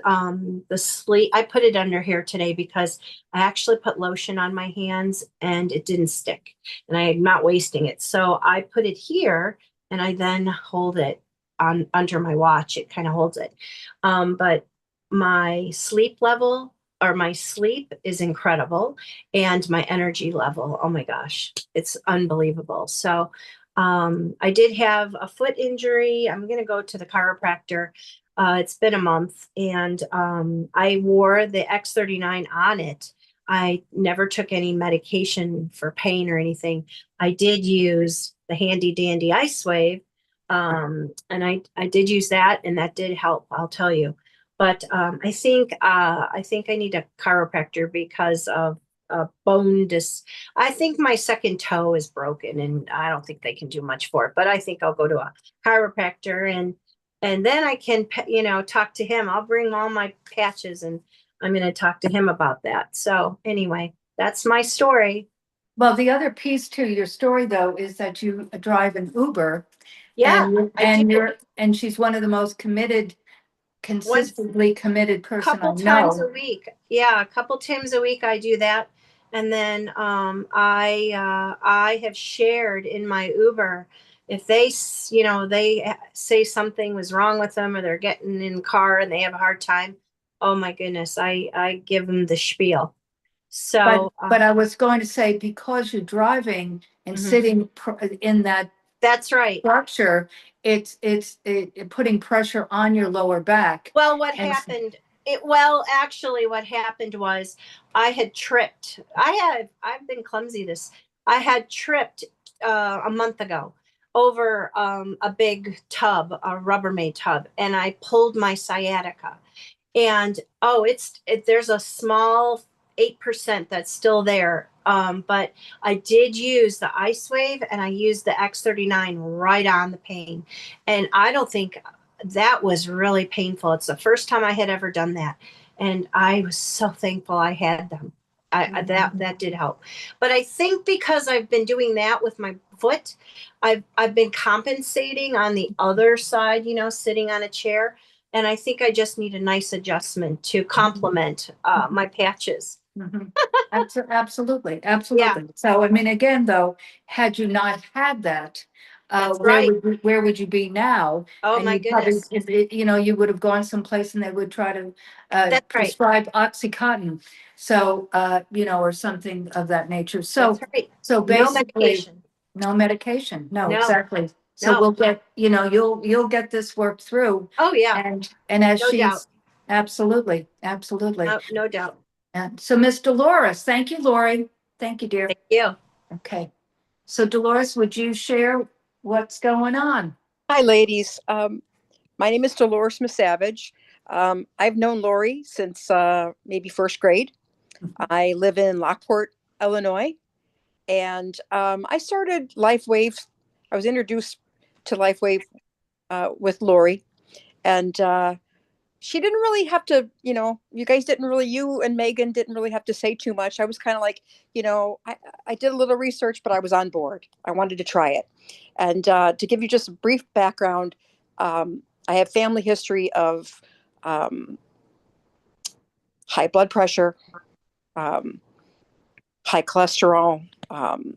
the sleep, I put it under here today because I actually put lotion on my hands and it didn't stick, and I'm not wasting it. So I put it here, and I then hold it on under my watch. It kind of holds it. But my sleep level, or my sleep, is incredible. And my energy level, oh my gosh, it's unbelievable. So I did have a foot injury. I'm going to go to the chiropractor. It's been a month, and I wore the X39 on it. I never took any medication for pain or anything. I did use the handy dandy LifeWave, and I did use that, and that did help, I'll tell you. But I think I need a chiropractor because of I think my second toe is broken, and I don't think they can do much for it. But I think I'll go to a chiropractor, and then I can talk to him. I'll bring all my patches, and I'm going to talk to him about that. So anyway, that's my story. Well, the other piece to your story, though, is that you drive an Uber. Yeah, and she's one of the most consistently committed person I couple times a know. week. Yeah, a couple times a week I do that. And then I have shared in my Uber, if they say something was wrong with them, or they're getting in the car and they have a hard time, oh my goodness, I give them the spiel. So, But I was going to say, because you're driving and Mhm. sitting in that that's right. structure, it's putting pressure on your lower back. Well, what And happened? Actually, what happened was I had tripped. I've been clumsy this. I had tripped a month ago over a big tub, a Rubbermaid tub, and I pulled my sciatica. And there's a small 8% that's still there. But I did use the Ice Wave and I used the X39 right on the pain. And I don't think that was really painful. It's the first time I had ever done that. And I was so thankful I had them. That did help. But I think because I've been doing that with my foot, I've been compensating on the other side, sitting on a chair. And I think I just need a nice adjustment to complement my patches. Mhm. Absolutely, Yeah, absolutely. So, I mean, again, though, had you not had that, that's right. where would you be now? Oh And my you probably, goodness. you would have gone someplace and they would try to That's right. prescribe Oxycontin. So, or something of that nature. That's So, right. so No basically, medication. no medication. No, No, exactly. So no. we'll get, you'll get this worked through. Oh yeah, And as no doubt. she's absolutely, absolutely. No doubt. And so, Miss Dolores, thank you, Lori. Thank you, dear. Thank you. Okay. So Dolores, would you share what's going on? Hi, ladies. My name is Dolores Misavage. I've known Lori since maybe first grade. I live in Lockport, Illinois, and I started LifeWave. I was introduced to LifeWave with Lori, and she didn't really have to, you and Megan didn't really have to say too much. I was kind of like, I did a little research, but I was on board. I wanted to try it. And to give you just a brief background, I have family history of um, high blood pressure, um, high cholesterol.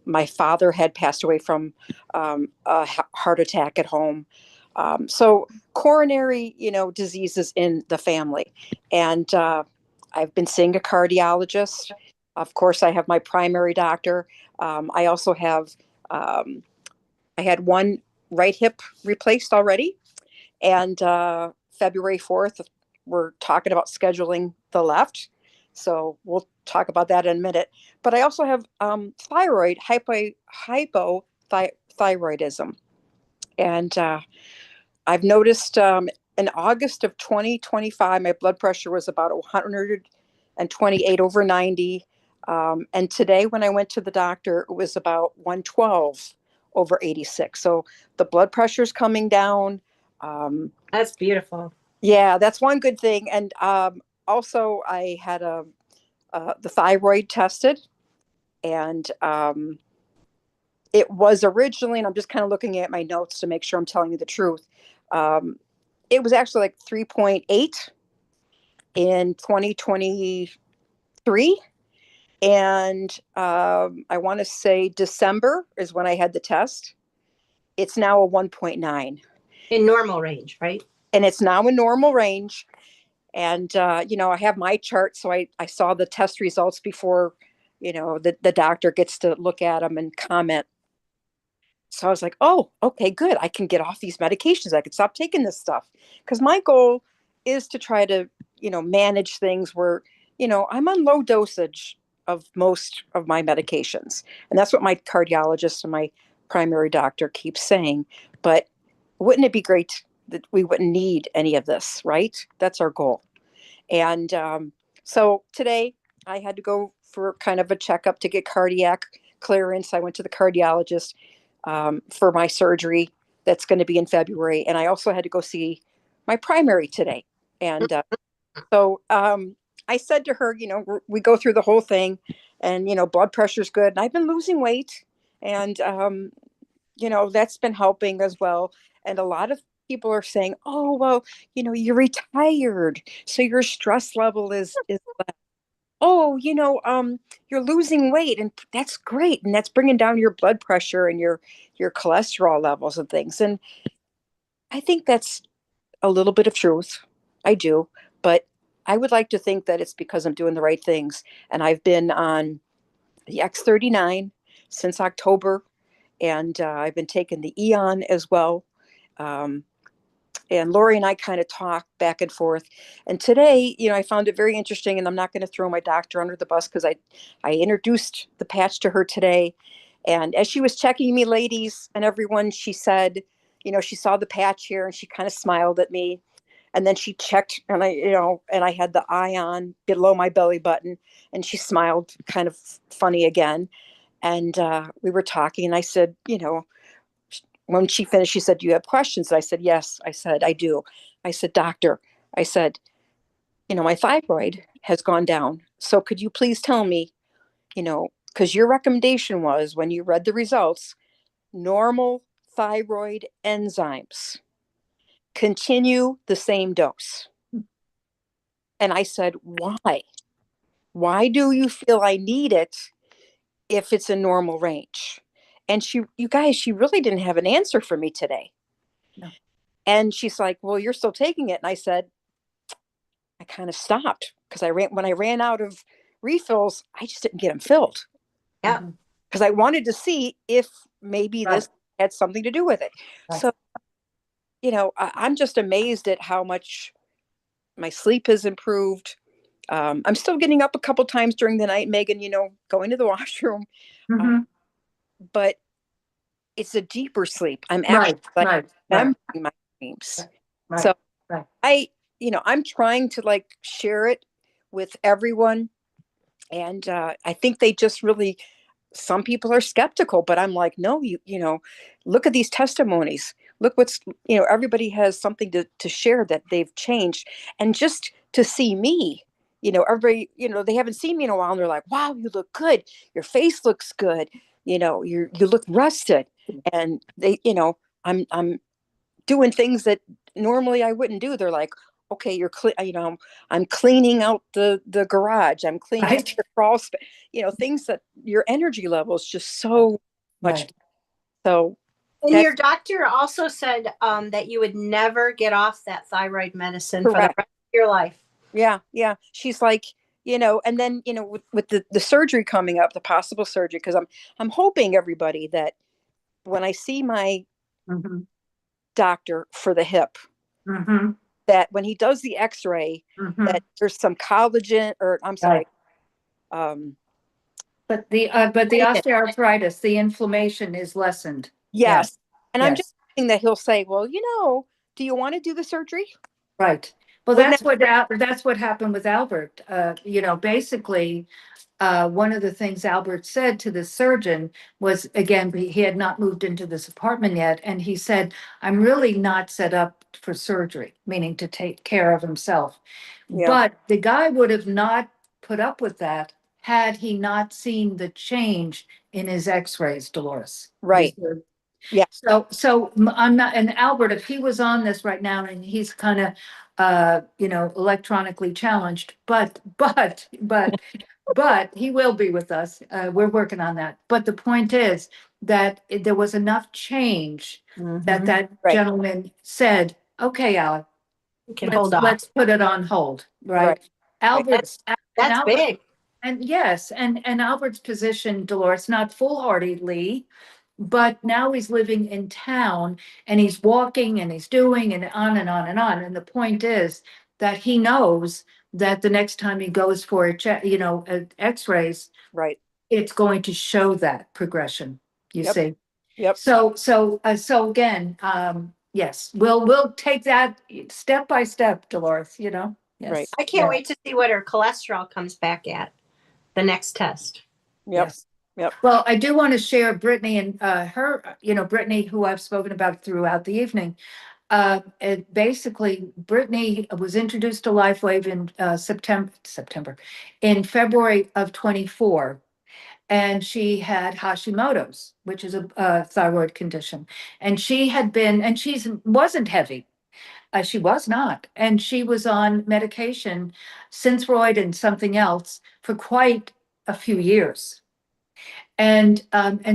My father had passed away from a heart attack at home. So coronary, diseases in the family. And I've been seeing a cardiologist. Of course, I have my primary doctor. I also have, I had one right hip replaced already. And February 4th, we're talking about scheduling the left. So we'll talk about that in a minute. But I also have thyroid, hypothyroidism. And I've noticed in August of 2025, my blood pressure was about 128 over 90. And today, when I went to the doctor, it was about 112 over 86. So the blood pressure is coming down. That's beautiful. Yeah, that's one good thing. And also, I had the thyroid tested, and it was originally, and I'm just kind of looking at my notes to make sure I'm telling you the truth. Um, it was actually like 3.8 in 2023. And I want to say December is when I had the test. It's now a 1.9. In normal range, right? And it's now in normal range. And, I have my chart. So I saw the test results before, the doctor gets to look at them and comment. So I was like, oh, okay, good. I can get off these medications. I can stop taking this stuff. Because my goal is to try to, manage things where, I'm on low dosage of most of my medications. And that's what my cardiologist and my primary doctor keeps saying. But wouldn't it be great that we wouldn't need any of this, right? That's our goal. And so today I had to go for kind of a checkup to get cardiac clearance. I went to the cardiologist for my surgery that's going to be in February. And I also had to go see my primary today. And so I said to her, we go through the whole thing and, blood pressure's good. And I've been losing weight and, that's been helping as well. And a lot of people are saying, oh, well, you're retired. So your stress level is less. Oh, you're losing weight and that's great. And that's bringing down your blood pressure and your cholesterol levels and things. And I think that's a little bit of truth. I do. But I would like to think that it's because I'm doing the right things. And I've been on the X39 since October, and I've been taking the Eon as well. Um, and Lori and I kind of talk back and forth. And today, I found it very interesting, and I'm not going to throw my doctor under the bus because I introduced the patch to her today. And as she was checking me, ladies and everyone, she said, she saw the patch here and she kind of smiled at me. And then she checked, and I had the ion below my belly button, and she smiled kind of funny again. And we were talking, and I said, when she finished, she said, "Do you have questions?" And I said, "Yes." I said, "I do." I said, "Doctor," I said, "my thyroid has gone down. So could you please tell me, because your recommendation was when you read the results, normal thyroid enzymes, continue the same dose." And I said, "Why? Why do you feel I need it if it's a normal range?" And you guys, she really didn't have an answer for me today. No. And she's like, "Well, you're still taking it." And I said, I kind of stopped because when I ran out of refills, I just didn't get them filled. Yeah. Because I wanted to see if maybe Right. this had something to do with it. Right. So, I'm just amazed at how much my sleep has improved. I'm still getting up a couple times during the night, Megan, going to the washroom. Mhm. But it's a deeper sleep. I'm Right, actually like right, right, remembering my dreams. right, So right. I'm trying to like share it with everyone. And I think they just really, some people are skeptical, but I'm like, no, look at these testimonies. Look everybody has something to share that they've changed. And just to see me, everybody, they haven't seen me in a while and they're like, wow, you look good. Your face looks good. You look rested. And they, I'm doing things that normally I wouldn't do. They're like, okay, I'm cleaning out the garage. I'm cleaning out Right. the crawl space, things that your energy level is just so much. Right. So And that's your doctor also said that you would never get off that thyroid medicine for the correct. rest of your life. Yeah. Yeah. She's like, and then, with the surgery coming up, the possible surgery, because I'm hoping everybody that when I see my Mhm. doctor for the hip, Mhm. that when he does the x-ray, Mhm. that there's some collagen, or I'm sorry, um, But the osteoarthritis, the inflammation is lessened. yes. And I'm Yes. just thinking that he'll say, well, do you want to do the surgery? Right. Well, Wouldn't that's what happened with Albert. Basically, one of the things Albert said to the surgeon was, again, he had not moved into this apartment yet, and he said, "I'm really not set up for surgery," meaning to take care of himself. Yeah. But the guy would have not put up with that had he not seen the change in his X-rays, Dolores. Right. Yeah. I'm not, and Albert, if he was on this right now, and he's kind of, electronically challenged, but he will be with us. We're working on that. But the point is that there was enough change that Right. gentleman said, "Okay, Al, You can hold off. let's put it on hold," right? Right. Albert's, and That's Albert, big. and yes, and Albert's position, Dolores, not foolhardily, but now he's living in town and he's walking and he's doing and on and on and on. And the point is that he knows that the next time he goes for a check, x-rays, Right. it's going to show that progression, you Yep. see. Yep. So again, yes, we'll take that step by step, Dolores, Right. Yes. I can't wait to see what her cholesterol comes back at the next test. Yep. Yes. Yep. Well, I do want to share Brittany and her, Brittany, who I've spoken about throughout the evening. Basically, Brittany was introduced to LifeWave in September, in February of 24. And she had Hashimoto's, which is a thyroid condition. And she wasn't heavy. She was not. And she was on medication, Synthroid and something else, for quite a few years. And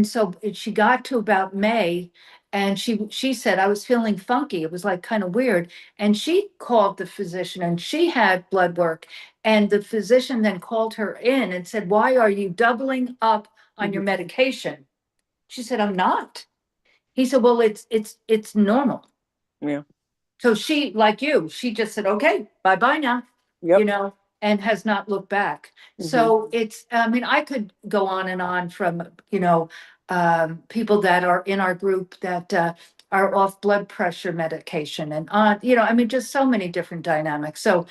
so she got to about May, And she said, I was feeling funky. It was like kind of weird. And she called the physician and she had blood work. And the physician then called her in and said, why are you doubling up on your medication? She said, I'm not. He said, well, it's normal. Yeah. So she, like you, she just said, okay, bye-bye now, Yep. you know, and has not looked back. So it's, I mean, I could go on from, people that are in our group that are off blood pressure medication and on, I mean, just so many different dynamics. So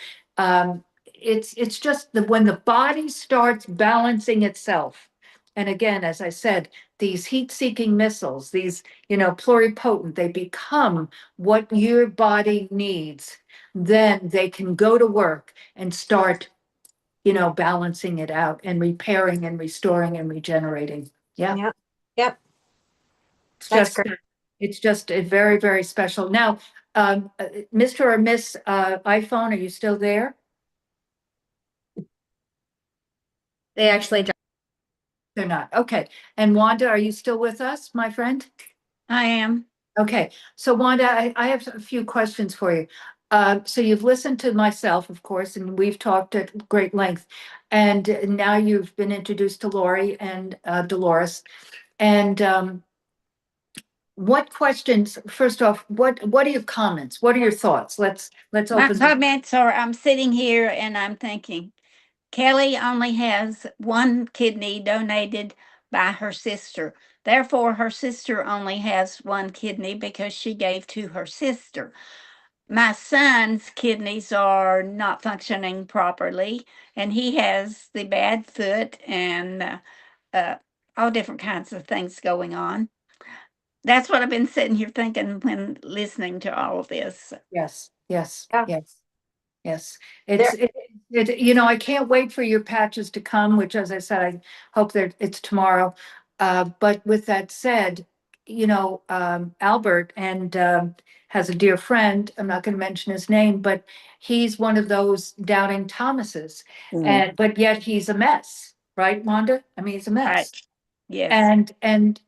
it's just when the body starts balancing itself. And again, as I said, these heat-seeking missiles, these, pluripotent, they become what your body needs, then they can go to work and start, balancing it out and repairing and restoring and regenerating. Yeah. Yep. Yep. It's That's just, great. it's just a very, very special. Now, Mr. or Miss iPhone, are you still there? They actually They're not. Okay. And Wanda, are you still with us, my friend? I am. Okay, so Wanda, I have a few questions for you. So you've listened to myself, of course, and we've talked at great length. And now you've been introduced to Lori and Dolores. And what questions, first off, what are your comments? What are your thoughts? Let's My open. comments are I'm sitting here and I'm thinking, Kelly only has one kidney donated by her sister. Therefore, her sister only has one kidney because she gave to her sister. My son's kidneys are not functioning properly, and he has the bad foot and all different kinds of things going on. That's what I've been sitting here thinking when listening to all of this. Yes, yes, Yeah. yes, yes. There- I can't wait for your patches to come, which, as I said, I hope that it's tomorrow. But with that said, Albert and has a dear friend, I'm not going to mention his name, but he's one of those doubting Thomases. But yet he's a mess, right, Wanda? I mean, he's a mess. Right. Yes.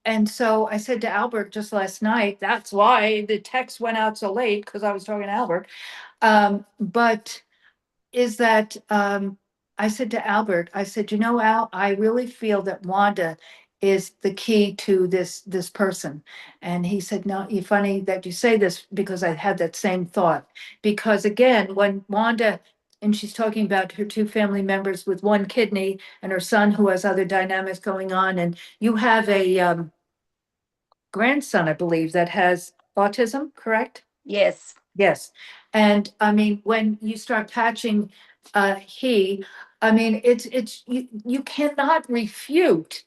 And so I said to Albert just last night, that's why the text went out so late, because I was talking to Albert. But is that I said to Albert, I said, Al, I really feel that Wanda is the key to this person. And he said, no, you're funny that you say this, because I had that same thought. Because again, when Wanda, and she's talking about her two family members with one kidney and her son who has other dynamics going on, and you have a grandson, I believe, that has autism, correct? Yes. Yes. And I mean, when you start patching I mean, it's you cannot refute.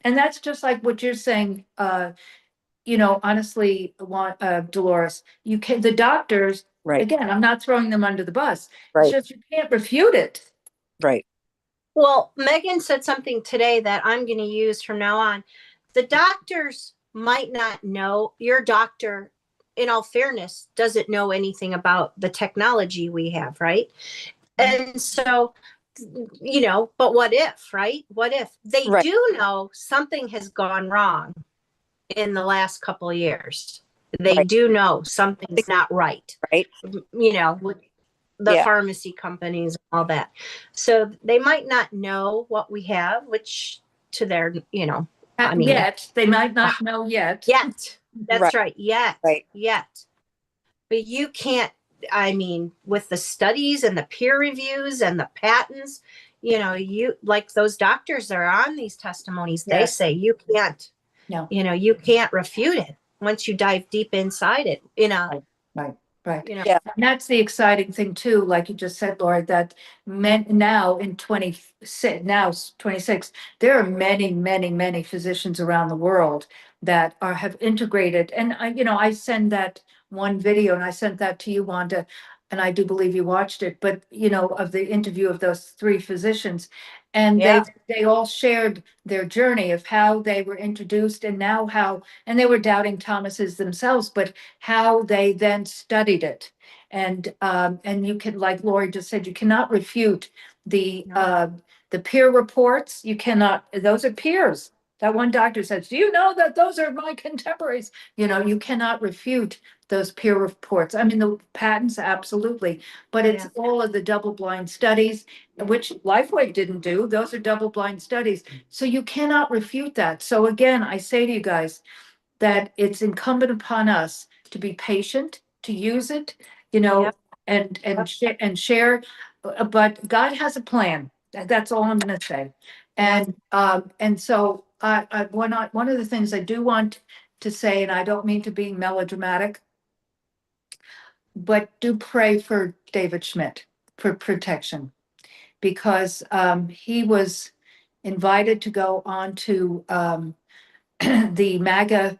And that's just like what you're saying, honestly, Dolores, the doctors, Right. again, I'm not throwing them under the bus. It's Right. just you can't refute it. Right. Well, Megan said something today that I'm going to use from now on. The doctors might not know, your doctor, in all fairness, doesn't know anything about the technology we have, right? And so, but what if, right? What if they Right. do know something has gone wrong in the last couple of years? They Right. do know something's not right, Right. with the Yeah. pharmacy companies and all that. So they might not know what we have, which to their, I mean, Yet, they might not know yet. yet. That's Right. right. Yet. Right. Yet. But you can't, I mean, with the studies and the peer reviews and the patents, you like those doctors that are on these testimonies, they Yes. say you can't, No. you can't refute it once you dive deep inside it, Right. Yeah. And that's the exciting thing too, like you just said, Laura, that now in 26, there are many, many, many physicians around the world that have integrated. And I send that one video and I sent that to you, Wanda, and I do believe you watched it, but of the interview of those three physicians. And Yeah. they all shared their journey of how they were introduced and now and they were doubting Thomases themselves, but how they then studied it. And you can, like Lori just said, you cannot refute the peer reports. You cannot, those are peers. That one doctor says, do you know that those are my contemporaries? You know, you cannot refute those peer reports. I mean, the patents, absolutely, but it's Yeah. all of the double-blind studies, which LifeWave didn't do. Those are double-blind studies. So you cannot refute that. So again, I say to you guys that it's incumbent upon us to be patient, to use it, you know, Yep. and share. But God has a plan. That's all I'm going to say. And so one of the things I do want to say, and I don't mean to be melodramatic, but do pray for David Schmidt for protection, because he was invited to go on to the MAGA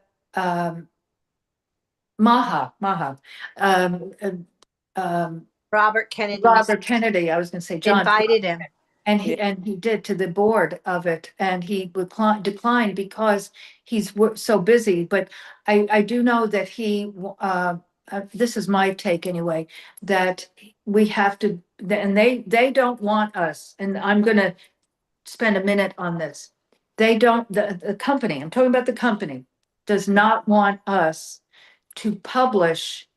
Maha, um, Robert Kennedy Robert Kennedy, I was gonna say John. invited him. And he did, to the board of it, and he declined because he's so busy. But I do know that this is my take anyway, that we have to, and they don't want us, and I'm gonna spend a minute on this. They don't, the company, I'm talking about the company, does not want us to publish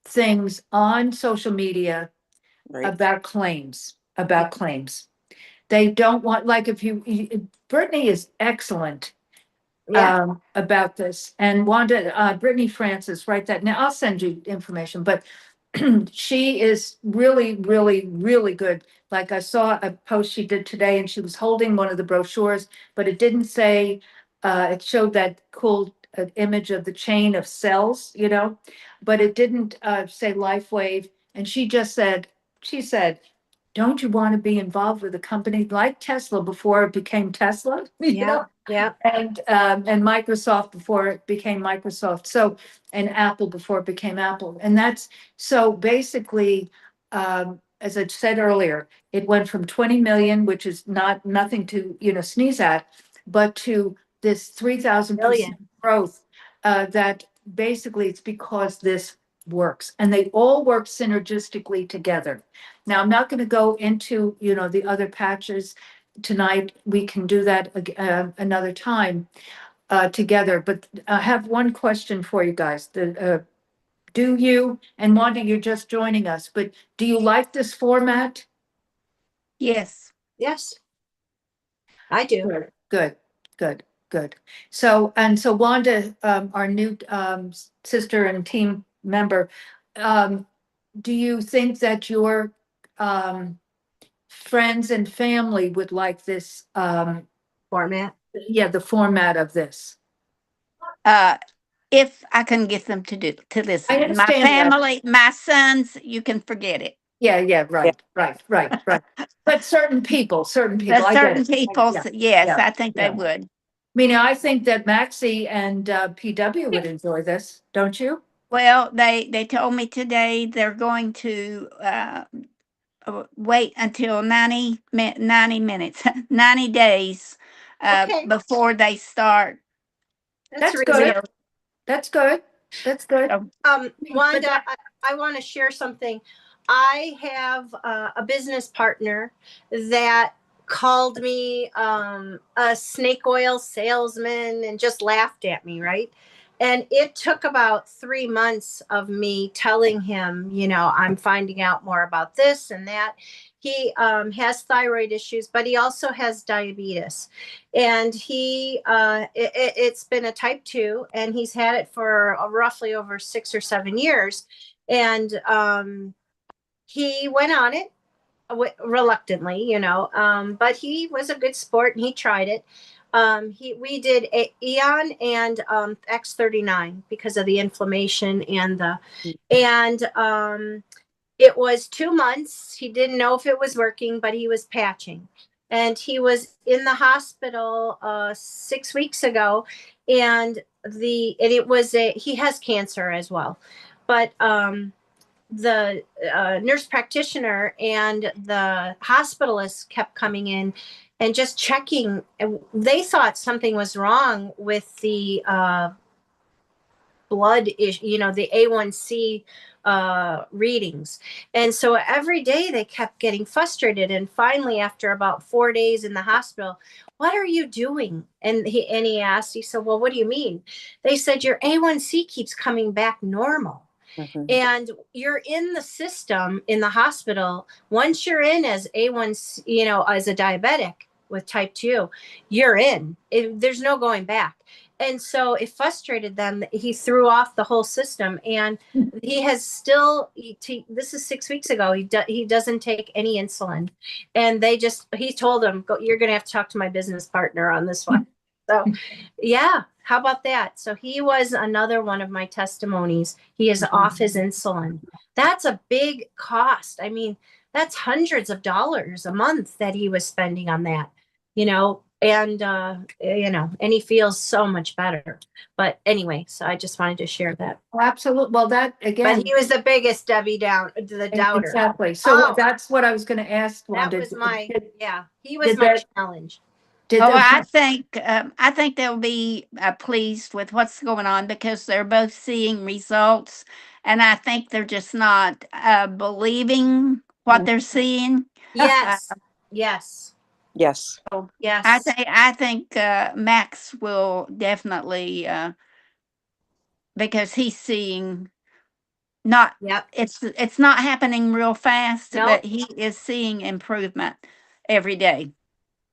things on social media Right. about claims. They don't want, like, if Brittany is excellent Yeah. about this, and Wanda, Brittany Francis, write that. Now, I'll send you information, but she is really, really, really good. Like, I saw a post she did today, and she was holding one of the brochures, but it didn't say, it showed that cool image of the chain of cells, you know, but it didn't say LifeWave. And she said, don't you want to be involved with a company like Tesla before it became Tesla? You know? Yeah. And Microsoft before it became Microsoft. So, and Apple before it became Apple. And that's, so basically, as I said earlier, it went from 20 million, which is nothing to, sneeze at, but to this 3,000% growth, that basically it's because this works, and they all work synergistically together. Now, I'm not going to go into, the other patches tonight. We can do that another time together. But I have one question for you guys. Do you, and Wanda, you're just joining us, but do you like this format? Yes. Yes. I do. Good. So Wanda, our new sister and team member, do you think that your friends and family would like this, Format. the format of this? If I can get them to listen. My understand that. family, my sons, you can forget it. Yeah, right. But certain people, The I get certain it. people, Yeah, yes, yeah, I think they yeah. would. I mean, I think that Maxie and PW would enjoy this, don't you? Well, they told me today they're going to wait until 90 minutes, 90 days Okay. before they start. That's That's reasonable. good. That's good. That's good. Wanda, I want to share something. I have a business partner that called me a snake oil salesman and just laughed at me, right? And it took about 3 months of me telling him, I'm finding out more about this and that. He has thyroid issues, but he also has diabetes. And it's been a type 2, and he's had it for roughly over 6 or 7 years. And he went on it reluctantly, but he was a good sport and he tried it. We did Eon and X39 because of the inflammation and it was 2 months. He didn't know if it was working, but he was patching. And he was in the hospital 6 weeks ago, and he has cancer as well. But the nurse practitioner and the hospitalist kept coming in and just checking. They thought something was wrong with the blood is, the A1C readings. And so every day they kept getting frustrated. And finally, after about 4 days in the hospital, what are you doing? And he asked, he said, well, what do you mean? They said, your A1C keeps coming back normal. And you're in the system in the hospital. Once you're in as A1, as a diabetic with type 2, you're in. There's no going back. And so it frustrated them. He threw off the whole system, and he has still. This is 6 weeks ago. He doesn't take any insulin, and he told him, "You're going to have to talk to my business partner on this one." So, yeah, how about that? So he was another one of my testimonies. He is off his insulin. That's a big cost. I mean, that's hundreds of dollars a month that he was spending on that, and and he feels so much better. But anyway, so I just wanted to share that. Absolutely. Well, that again. But he was the biggest Debbie the doubter. Exactly. So that's what I was going to ask. That Wanda. was he was my challenge. I think they'll be pleased with what's going on because they're both seeing results, and I think they're just not believing what they're seeing. Yes. Yes. Yes. So Yes. I think Max will definitely because he's seeing not. Yep. It's not happening real fast, Nope. but he is seeing improvement every day.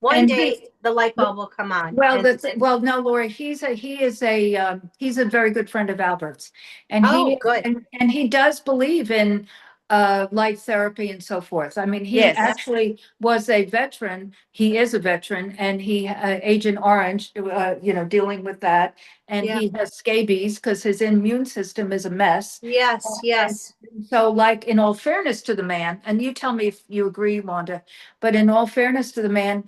One day the light bulb will come on. Well, no, Lori, he is a very good friend of Albert's, and good. And he does believe in light therapy and so forth. I mean, he actually was a veteran. He is a veteran, and he Agent Orange, dealing with that, and he has scabies because his immune system is a mess. Yes. Yes. And so, like, in all fairness to the man, and you tell me if you agree, Wanda, but in all fairness to the man,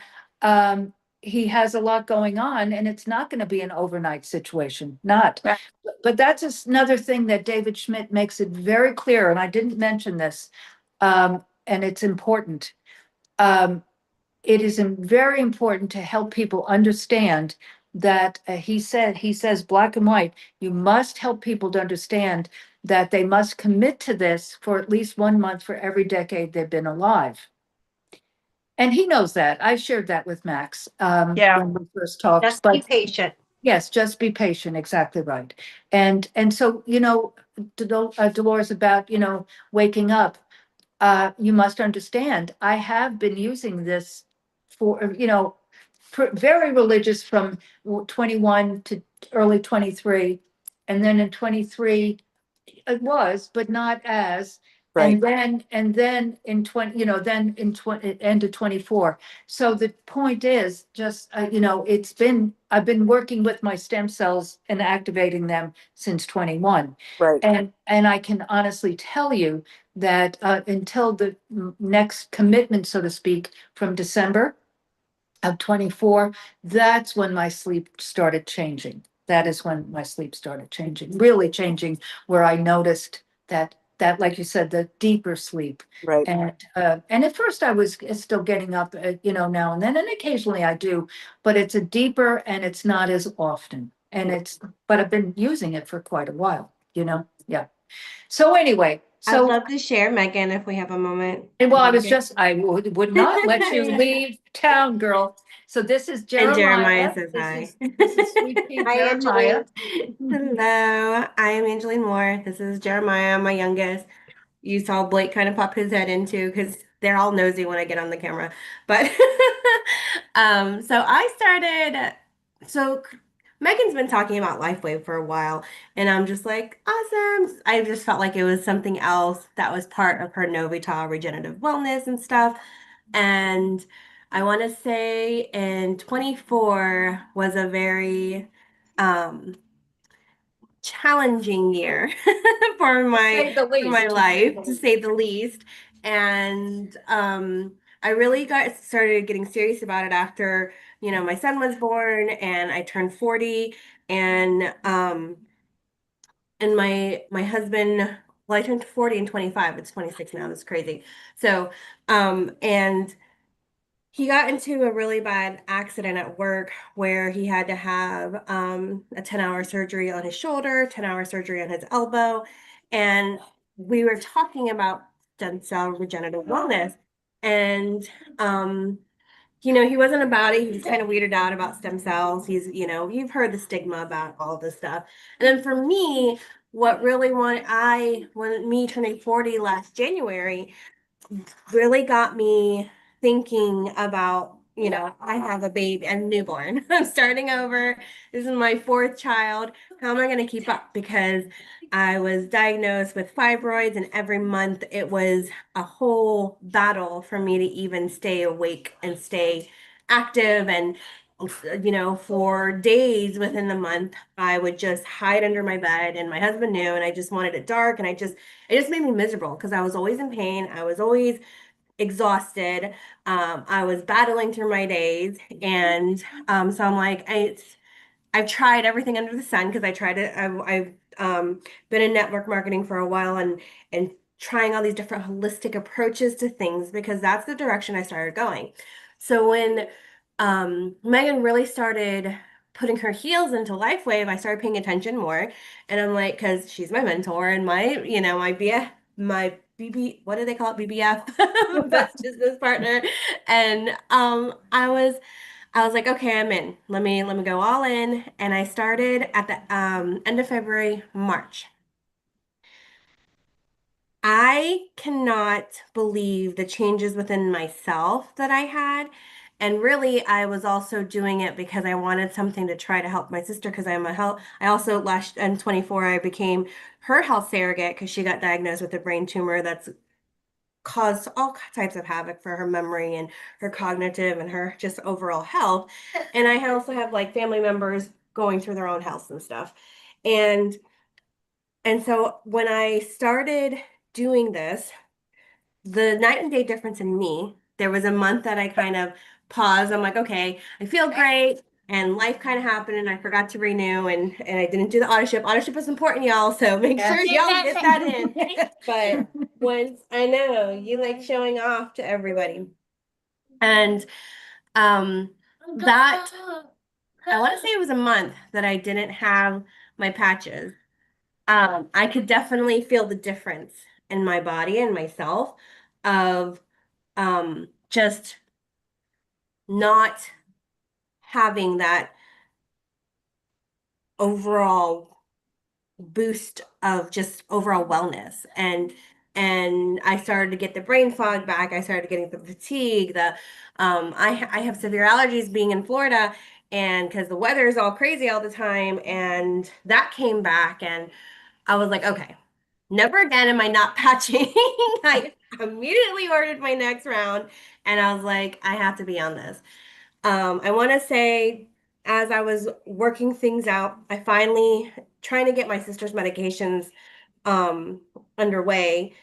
he has a lot going on, and it's not going to be an overnight situation. Not. Right. But that's another thing that David Schmidt makes it very clear, and I didn't mention this, and it's important. It is very important to help people understand that he says black and white, you must help people to understand that they must commit to this for at least 1 month for every decade they've been alive. And he knows that. I shared that with Max when we first talked. Just be patient. Yes, just be patient. Exactly right. And so, Dolores, about, waking up, you must understand, I have been using this for, very religious from 21 to early 23. And then in 23, it was, but not as. Right. And then in 20, then in 20, end of 24. So the point is just, I've been working with my stem cells and activating them since 21. Right. And I can honestly tell you that until the next commitment, so to speak, from December of 24, that's when my sleep started changing. That is when my sleep started changing, really changing, where I noticed that, like you said, the deeper sleep. Right. And at first I was still getting up, now and then, and occasionally I do, but it's a deeper and it's not as often. But I've been using it for quite a while, yeah. So anyway, I'd love to share, Megan, if we have a moment. well, I would not let you leave town, girl. So this is Jeremiah. And Jeremiah says hi. This is Sweet Pea Hi, Jeremiah. Hello, I am Angeline Moore. This is Jeremiah, my youngest. You saw Blake kind of pop his head into because they're all nosy when I get on the camera. But so Megan's been talking about LifeWave for a while, and I'm just like, awesome. I just felt like it was something else that was part of her Novita regenerative wellness and stuff. And I want to say in 24 was a very challenging year for my life, to say the least. And I really started getting serious about it after, my son was born and I turned 40, and my husband, well, I turned 40 and 25. It's 26 now. That's crazy. So and he got into a really bad accident at work where he had to have a 10-hour surgery on his shoulder, 10-hour surgery on his elbow. And we were talking about stem cell regenerative wellness. And he wasn't about it. He was kind of weirded out about stem cells. You've heard the stigma about all this stuff. And then for me, what really when me turning 40 last January, really got me thinking about, I have a baby and newborn. I'm starting over. This is my fourth child. How am I going to keep up? Because I was diagnosed with fibroids, and every month it was a whole battle for me to even stay awake and stay active. And for days within the month, I would just hide under my bed, and my husband knew, and I just wanted it dark, and it just made me miserable because I was always in pain. I was always exhausted. I was battling through my days. And so I'm like, I've tried everything under the sun, because I've been in network marketing for a while, and trying all these different holistic approaches to things, because that's the direction I started going. So when Megan really started putting her heels into LifeWave, I started paying attention more. And I'm like, because she's my mentor and my BB, what do they call it? BBF, best business partner. And I was like, okay, I'm in. Let me go all in. And I started at the end of February, March. I cannot believe the changes within myself that I had. And really, I was also doing it because I wanted something to try to help my sister, because I also last in 24, I became her health surrogate, because she got diagnosed with a brain tumor that's caused all types of havoc for her memory and her cognitive and her just overall health. And I also have like family members going through their own health and stuff. And so when I started doing this, the night and day difference in me, there was a month that I kind of paused. I'm like, okay, I feel great. And life kind of happened, and I forgot to renew, and I didn't do the auto ship. Auto ship is important, y'all. So make sure y'all get that in. But once, I know you like showing off to everybody. And that, I want to say it was a month that I didn't have my patches. I could definitely feel the difference in my body and myself of just not having that overall boost of just overall wellness. And I started to get the brain fog back. I started getting the fatigue. I have severe allergies being in Florida, and because the weather is all crazy all the time, and that came back, and I was like, okay, never again am I not patching. I immediately ordered my next round, and I was like, I have to be on this. I want to say, as I was working things out, I finally trying to get my sister's medications underway.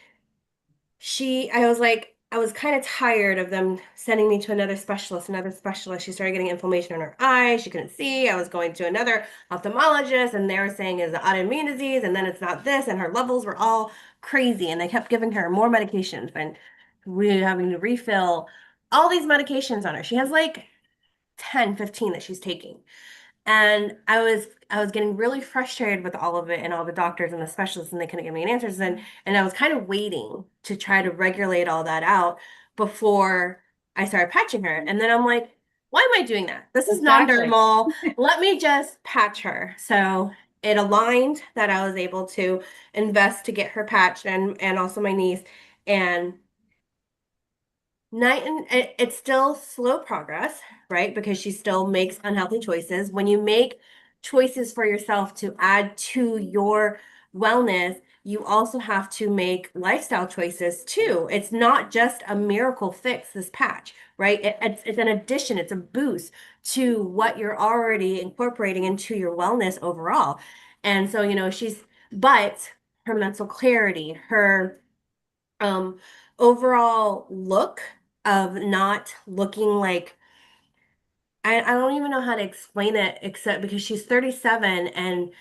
I was kind of tired of them sending me to another specialist, another specialist. She started getting inflammation in her eye. She couldn't see. I was going to another ophthalmologist, and they were saying it's an autoimmune disease, and then it's not this, and her levels were all crazy, and they kept giving her more medications, and we were having to refill all these medications on her. She has like 10, 15 that she's taking. And I was getting really frustrated with all of it, and all the doctors and the specialists, and they couldn't give me answers. And I was kind of waiting to try to regulate all that out before I started patching her. And then I'm like, why am I doing that? This is non-dermal. Let me just patch her. So it aligned that I was able to invest to get her patched, and also my niece. And it's still slow progress, right? Because she still makes unhealthy choices. When you make choices for yourself to add to your wellness, you also have to make lifestyle choices too. It's not just a miracle fix, this patch, right? It's an addition, it's a boost to what you're already incorporating into your wellness overall. And so, but her mental clarity, her overall look of not looking like, I don't even know how to explain it, except because she's 37 and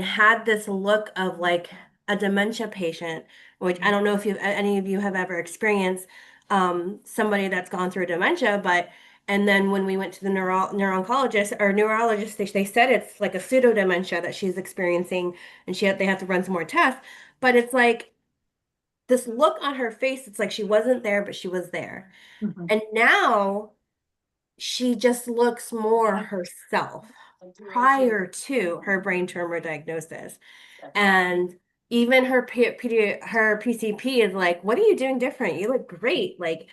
had this look of like a dementia patient, which I don't know if any of you have ever experienced. somebody that's gone through dementia, and then when we went to the neuro-oncologist or neurologist, they said it's like a pseudo dementia that she's experiencing, and they have to run some more tests. But it's like this look on her face, it's like she wasn't there, but she was there. Mhm. And now she just looks more herself prior to her brain tumor diagnosis. And even her PCP is like, "What are you doing different? You look great." Like,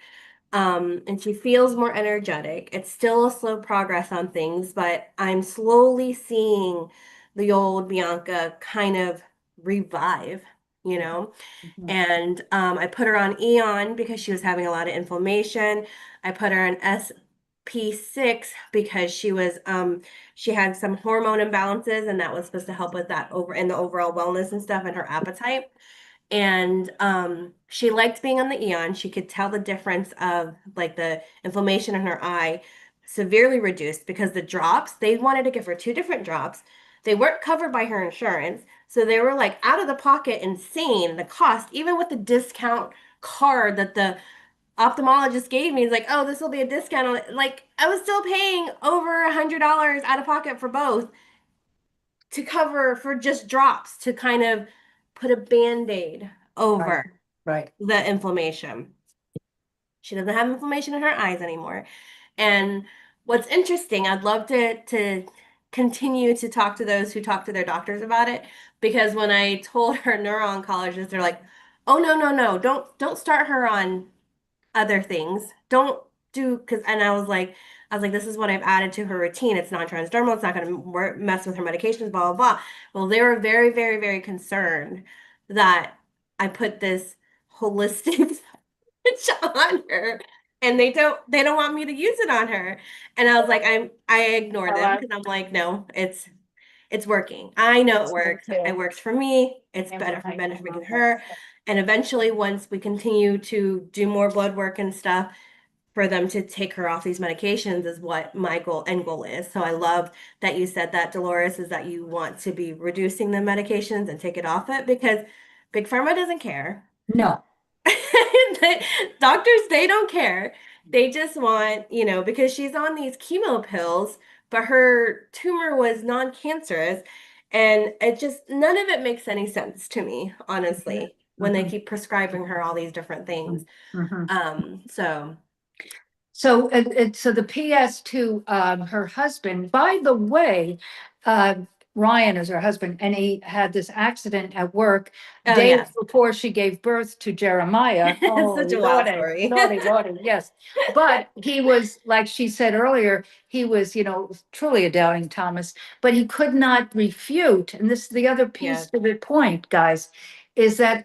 and she feels more energetic. It's still a slow progress on things, but I'm slowly seeing the old Bianca kind of revive, you know? Mhm. And I put her on Eon because she was having a lot of inflammation. I put her on SP6 because she had some hormone imbalances, and that was supposed to help with that the overall wellness and stuff and her appetite. And she liked being on the Eon. She could tell the difference of like the inflammation in her eye severely reduced because the drops, they wanted to give her two different drops. They weren't covered by her insurance. So they were like out of the pocket, insane, the cost, even with the discount card that the ophthalmologist gave me. Is like, oh, this will be a discount on it. Like I was still paying over $100 out of pocket for both to cover for just drops to kind of put a band-aid over Right. the inflammation. She doesn't have inflammation in her eyes anymore. And what's interesting, I'd love to continue to talk to those who talk to their doctors about it, because when I told her neuro-oncologist, they're like, "Oh, no, don't start her on other things. Don't do," because and I was like, this is what I've added to her routine. It's non-transdermal. It's not going to mess with her medications, blah, blah, blah. Well, they were very, very, very concerned that I put this holistic on her, and they don't want me to use it on her. And I was like, I ignore them because I'm like, no, it's working. I know it works. It works for me. It's better for benefiting her. And eventually, once we continue to do more blood work and stuff, for them to take her off these medications is what my end goal is. So I love that you said that, Dolores, is that you want to be reducing the medications and take it off it, because Big Pharma doesn't care. No. Doctors, they don't care. They just want, because she's on these chemo pills, but her tumor was non-cancerous. And none of it makes any sense to me, honestly, when they keep prescribing her all these different things. So So the PS to her husband, by the way, Ryan is her husband, and he had this accident at work oh days yes, before she gave birth to Jeremiah. it's such a wild Lordy, story. Lordy, yes. But he was, like she said earlier, he was, truly a doubting Thomas, but he could not refute, and this is the other piece Yeah. to the point, guys, is that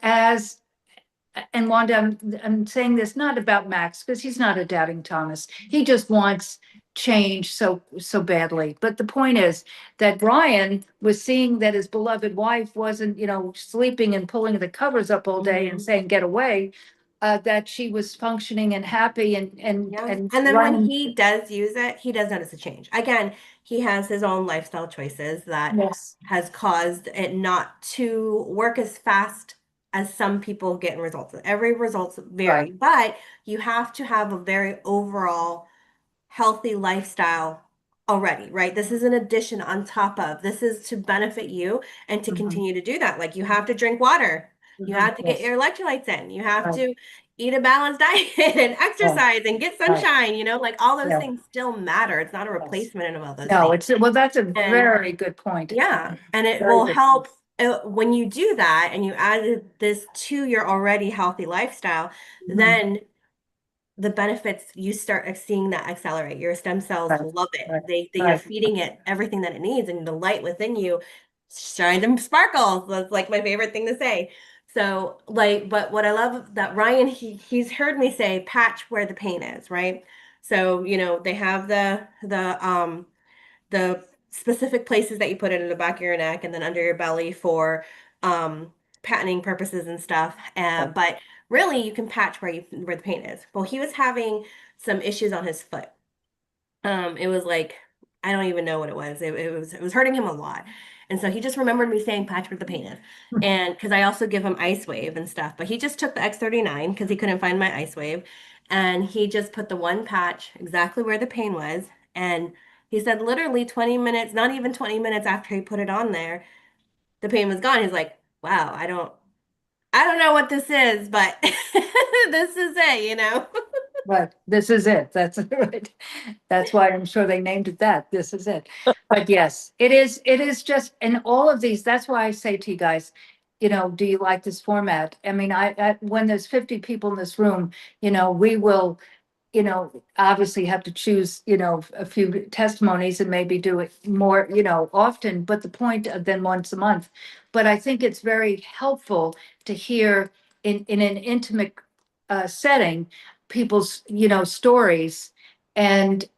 and Wanda, I'm saying this not about Max, because he's not a doubting Thomas. He just wants change so badly. But the point is that Brian was seeing that his beloved wife wasn't, sleeping and pulling the covers up all day and saying, "Get away," that she was functioning and happy Yeah. and And then when running. he does use it, he does notice a change. Again, he has his own lifestyle choices that Yes, has caused it not to work as fast as some people get in results. Every results vary, right. but you have to have a very overall healthy lifestyle already, right? This is an addition on top of. This is to benefit you and to Mhm. continue to do that. Like you have to drink water. You have to get Yes. your electrolytes in. You have Right. to eat a balanced diet and exercise and get Right. sunshine, like all those Yeah. things still matter. It's not a Yes. replacement of all those No, things. well, that's a And very good point. yeah, and it Very will good help when you do that and you add this to your already healthy lifestyle, Mhm. then the benefits, you start seeing that accelerate. Your stem cells Right. love it. Right. You're Right. feeding it everything that it needs, and the light within you shines and sparkles. That's like my favorite thing to say. So but what I love that Ryan, he's heard me say patch where the pain is, right? So, they have the specific places that you put it in the back of your neck and then under your belly for patenting purposes and stuff. But really, you can patch where the pain is. Well, he was having some issues on his foot. It was like, I don't even know what it was. It was hurting him a lot. And so he just remembered me saying patch where the pain is. And because I also give him ice wave and stuff, but he just took the X39 because he couldn't find my ice wave. And he just put the one patch exactly where the pain was. And he said literally 20 minutes, not even 20 minutes after he put it on there, the pain was gone. He's like, wow, I don't know what this is, but this is it, you know? Right, this is it, that's right. That's why I'm sure they named it that, this is it. But yes, it is just, and all of these, that's why I say to you guys, you know, do you like this format? I mean, when there's 50 people in this room, you know, we will, you know, obviously have to choose, you know, a few testimonies and maybe do it more, you know, often, but the point than once a month. But I think it's very helpful to hear in an intimate setting, people's, you know, stories and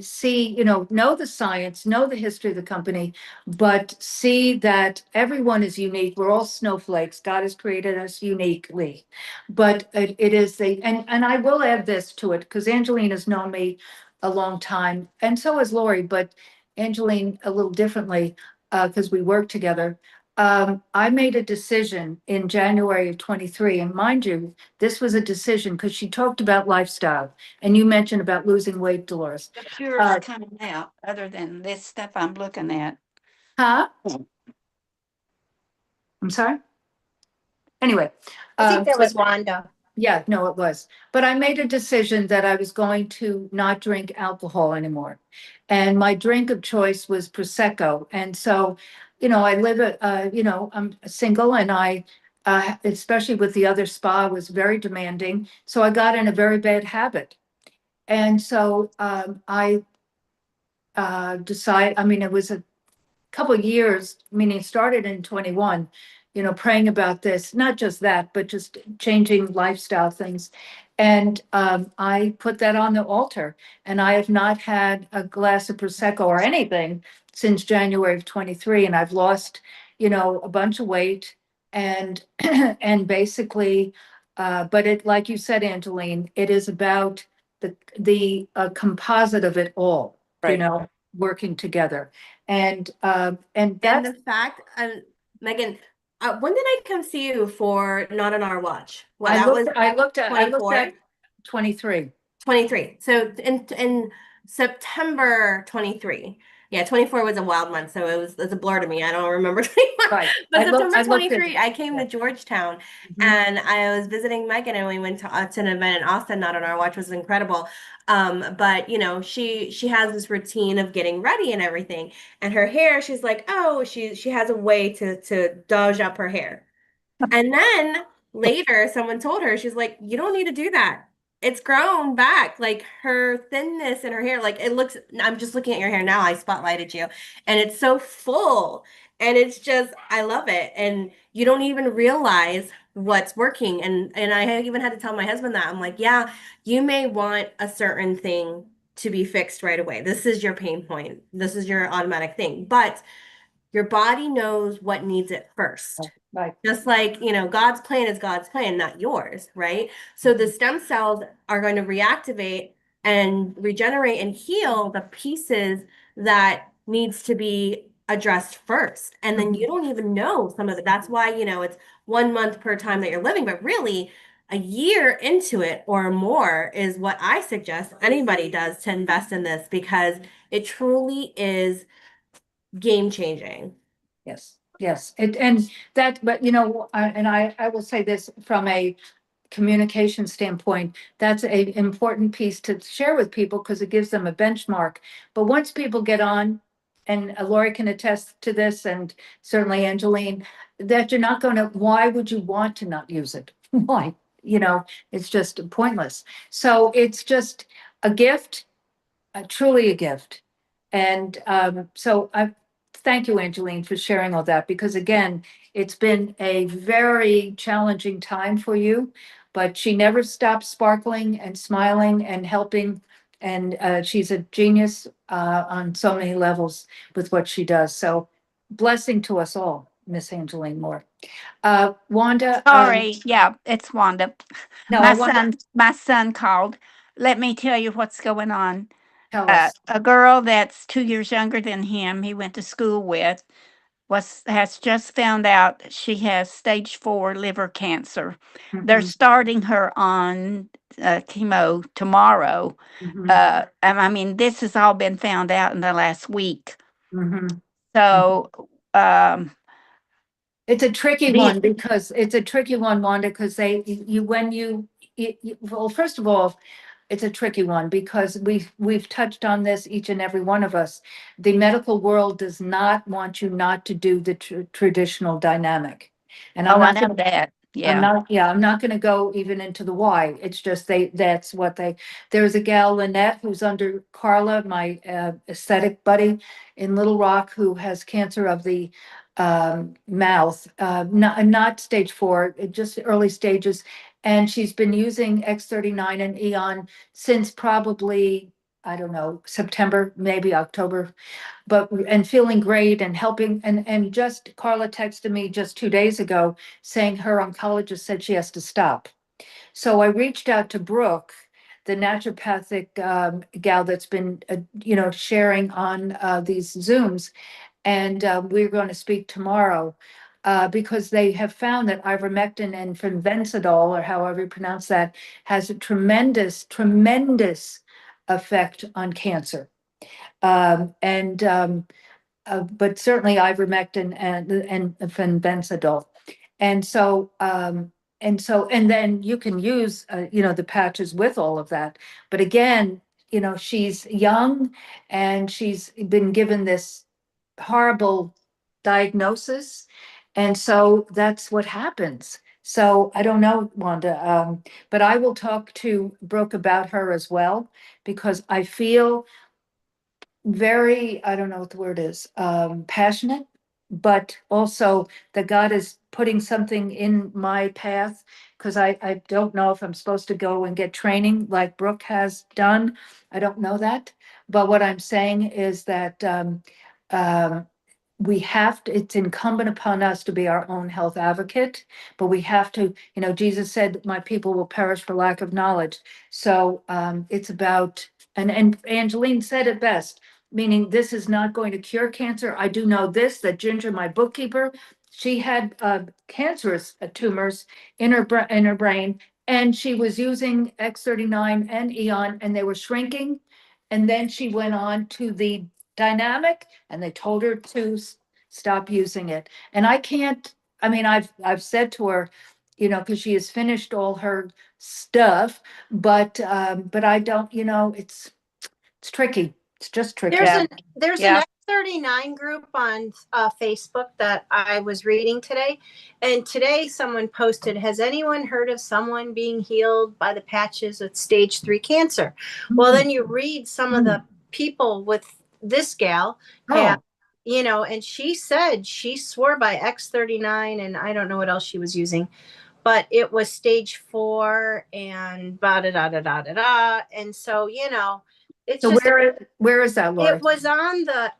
see, you know the science, know the history of the company, but see that everyone is unique. We're all snowflakes. God has created us uniquely. But it is and I will add this to it because Angeline has known me a long time, and so has Lori, but Angeline a little differently because we work together. I made a decision in January of 23, and mind you, this was a decision because she talked about lifestyle, and you mentioned about losing weight, Dolores. What's yours coming out other than this stuff I'm looking at? Huh? I'm sorry? Anyway. I think that so- was Wanda. Yeah, no, it was. But I made a decision that I was going to not drink alcohol anymore. And my drink of choice was Prosecco. And so, you know, you know, I'm single and especially with the other spa, was very demanding. So I got in a very bad habit. And so I decided, I mean, it was a couple of years, meaning it started in 21, you know, praying about this, not just that, but just changing lifestyle things. And I put that on the altar, and I have not had a glass of Prosecco or anything since January of 23. And I've lost, you know, a bunch of weight and and basically, but it, like you said, Angeline, it is about the composite of it all, you Right. know, working together. And And that's the fact, Megan, when did I come see you for Not on Our Watch? Well, that was I looked at 24? 23. 23. So in September 23. Yeah, 24 was a wild month, so it's a blur to me. I don't remember 24. Right. But I looked September at 23, I came yeah. to Georgetown Mhm. and I was visiting Megan and we went to an event in Austin, Not on Our Watch was incredible. But you know, she has this routine of getting ready and everything. And her hair, she's like, oh, she has a way to doge up her hair. And then later, someone told her, she's like, you don't need to do that. It's grown back. Like her thinness in her hair, like it looks, I'm just looking at your hair now. I spotlighted you, and it's so full. And it's just, I love it. And you don't even realize what's working. And I even had to tell my husband that. I'm like, yeah, you may want a certain thing to be fixed right away. This is your pain point. This is your automatic thing. But your body knows what needs it first. Right. Just like, you know, God's plan is God's plan, not yours, right? So the stem cells are going to reactivate and regenerate and heal the pieces that needs to be addressed first. And then you don't even know some of it. That's why, you know, it's 1 month per time that you're living, but really a year into it or more is what I suggest anybody does to invest in this because it truly is game changing. Yes, yes. And that, but you know, and I will say this from a communication standpoint, that's a important piece to share with people because it gives them a benchmark. But once people get on, and Lori can attest to this, and certainly Angeline, that you're not going to, why would you want to not use it? Why? You know, it's just pointless. So it's just a gift, truly a gift. And so I thank you, Angeline, for sharing all that, because again, it's been a very challenging time for you, but she never stopped sparkling and smiling and helping. And she's a genius on so many levels with what she does. So blessing to us all, Miss Angeline Moore. Wanda. Sorry, yeah, it's Wanda. No, I want to My son called. Let me tell you what's going on. tell us. A girl that's 2 years younger than him, he went to school with, has just found out she has stage 4 liver cancer. They're Mhm, starting her on chemo tomorrow. mhm, And I mean, this has all been found out in the last week. mhm. So, It's a tricky the, one because it's a tricky one, Wanda, because well, first of all, it's a tricky one because we've touched on this, each and every one of us. The medical world does not want you not to do the traditional dynamic. And I'm oh, I not know gonna, that. Yeah. I'm not gonna go even into the why. It's just that's what there's a gal, Lynette, who's under Carla, my aesthetic buddy in Little Rock, who has cancer of the mouth, not stage 4, just early stages. And she's been using X39 and Eon since probably, I don't know, September, maybe October, and feeling great and helping. And just Carla texted me just 2 days ago saying her oncologist said she has to stop. So I reached out to Brooke, the naturopathic gal that's been, sharing on these Zooms. And we're going to speak tomorrow because they have found that ivermectin and fenvencidol, or however you pronounce that, has a tremendous, tremendous effect on cancer. But certainly ivermectin and fenvencidol. And so, and then you can use, the patches with all of that. But again, she's young and she's been given this horrible diagnosis. And so that's what happens. So I don't know, Wanda, but I will talk to Brooke about her as well, because I feel very, I don't know what the word is, passionate, but also that God is putting something in my path, because I don't know if I'm supposed to go and get training like Brooke has done. I don't know that. But what I'm saying is that um, we have to, it's incumbent upon us to be our own health advocate, but we have to, Jesus said, my people will perish for lack of knowledge. So it's about, and Angeline said it best, meaning this is not going to cure cancer. I do know this, that Ginger, my bookkeeper, she had cancerous tumors in her brain, and she was using X39 and Eon, and they were shrinking. And then she went on to the dynamic, and they told her to stop using it. And I can't, I mean, I've said to her, because she has finished all her stuff, but I don't, it's tricky. It's just tricky. There's Yeah. an there's Yeah. an X39 group on Facebook that I was reading today, and today someone posted, "Has anyone heard of someone being healed by the patches with stage 3 cancer?" Well, then you read some of the people with this gal have, and she said she swore by X39, and I don't know what else she was using, but it was stage 4 and da da da da da da. And so, it's So just, where is that, Lori? it was on the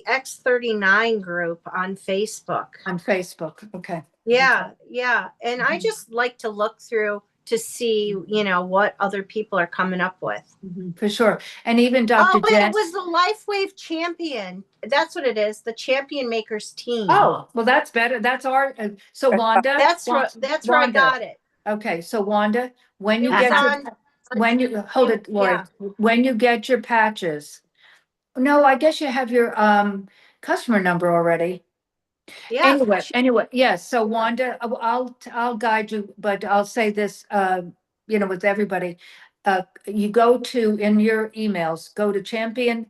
X39 group on Facebook. On Facebook, okay. Yeah, yeah. And I just like to look through to see, what other people are coming up with. For sure. And even Dr. Oh, and Jen. it was the LifeWave champion. That's what it is, the champion makers team. Oh, well, that's better. That's our, so Wanda. That's where I Wanda. got it. Okay, so Wanda, when you It was get on. hold it, Lori. Yeah. When you get your patches. No, I guess you have your customer number already. Yeah. Anyway, yes, so Wanda, I'll guide you, but I'll say this, with everybody. You go to, in your emails, go to champion,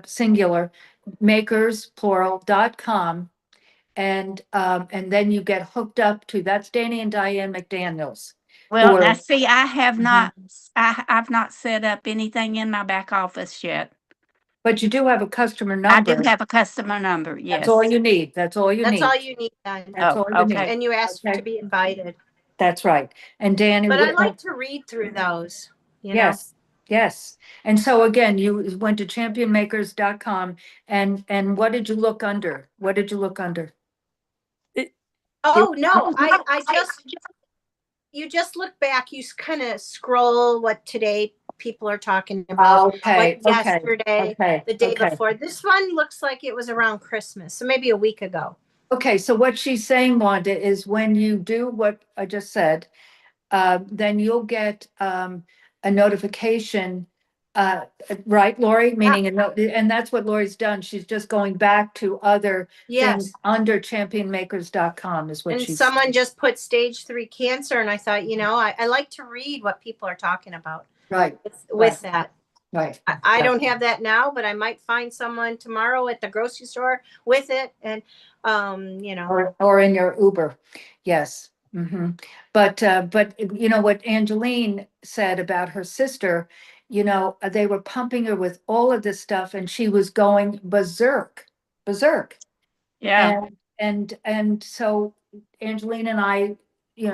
singular, makers, plural.com. And then you get hooked up to, that's Danny and Diane McDaniels. Well, now Or, see, I've not set up anything in my back office yet. but you do have a customer I do number. have a customer number, That's yes. all you need. That's all you That's need. all you need then. That's all you need. okay. And you asked Okay. to be invited. That's right. And Danny. But I like to read through those, Yes, yes. And so again, you went to championmakers.com and what did you look under? What did you look under? Oh, no, I just, you just look back, you kind of scroll what today people are talking about. Okay, What okay, yesterday, okay, the day okay. before. This one looks like it was around Christmas, so maybe a week ago. Okay, so what she's saying, Wanda, is when you do what I just said, then you'll get a notification, right, Lori? Meaning, and that's what Lori's done. She's just going back to other things Yes. under championmakers.com is what And she's. someone just put stage 3 cancer, and I thought, I like to read what people are talking about Right, with that. right. I don't have that now, but I might find someone tomorrow at the grocery store with it, and Or in your Uber, yes. But you know what Angeline said about her sister, they were pumping her with all of this stuff and she was going berserk. Yeah. And so Angeline and I,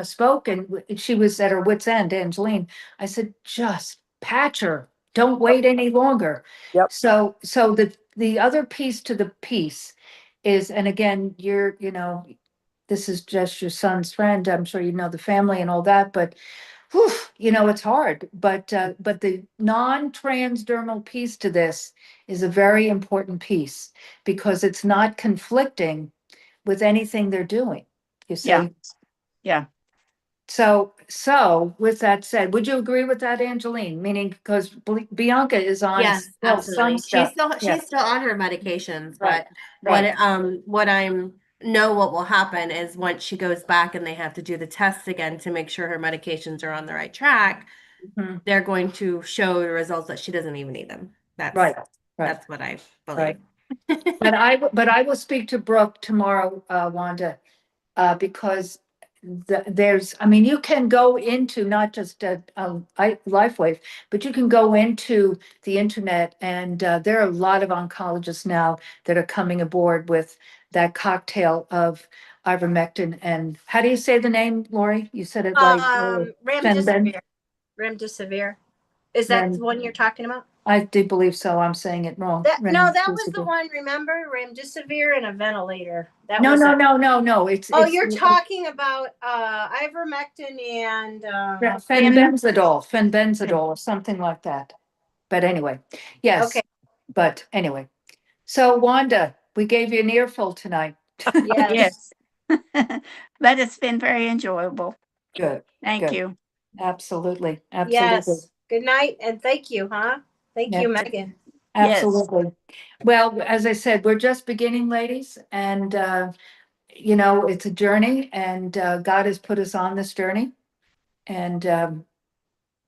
spoke and she was at her wit's end, Angeline. I said, just patch her. Don't wait any longer. Yep. So the other piece to the piece is, and again, this is just your son's friend. I'm sure you know the family and all that, but whew, it's hard. But the non-transdermal piece to this is a very important piece because it's not conflicting with anything they're doing, you see? Yeah. Yeah. So with that said, would you agree with that, Angeline? Meaning because Bianca is on Yes, some absolutely. stuff. She's still on her medications, Right, but what I'm know what will happen is once she goes back and they have to do the tests again to make sure her medications are on the right track, Mhm. they're going to show the results that she doesn't even need them. Right. That's what I believe. Right. But I will speak to Brooke tomorrow, Wanda, because you can go into not just LifeWave, but you can go into the internet, and there are a lot of oncologists now that are coming aboard with that cocktail of ivermectin and how do you say the name, Lori? You said it like Remdesivir. Remdesivir. Is that the one you're talking about? I do believe so. I'm saying it wrong. No, that was the one. Remember, remdesivir and a ventilator. That No, was no, a- no, no, no. you're talking about ivermectin and fenbenzidol or something like that. But anyway, yes. Okay. But anyway, so Wanda, we gave you an earful tonight. Yes. But it's been very enjoyable. Good. Thank Good. you. Absolutely. Yes. Good night and thank you, huh? Thank you, Yeah. Megan. Absolutely. Well, as I said, we're just beginning, ladies, and it's a journey, and God has put us on this journey, and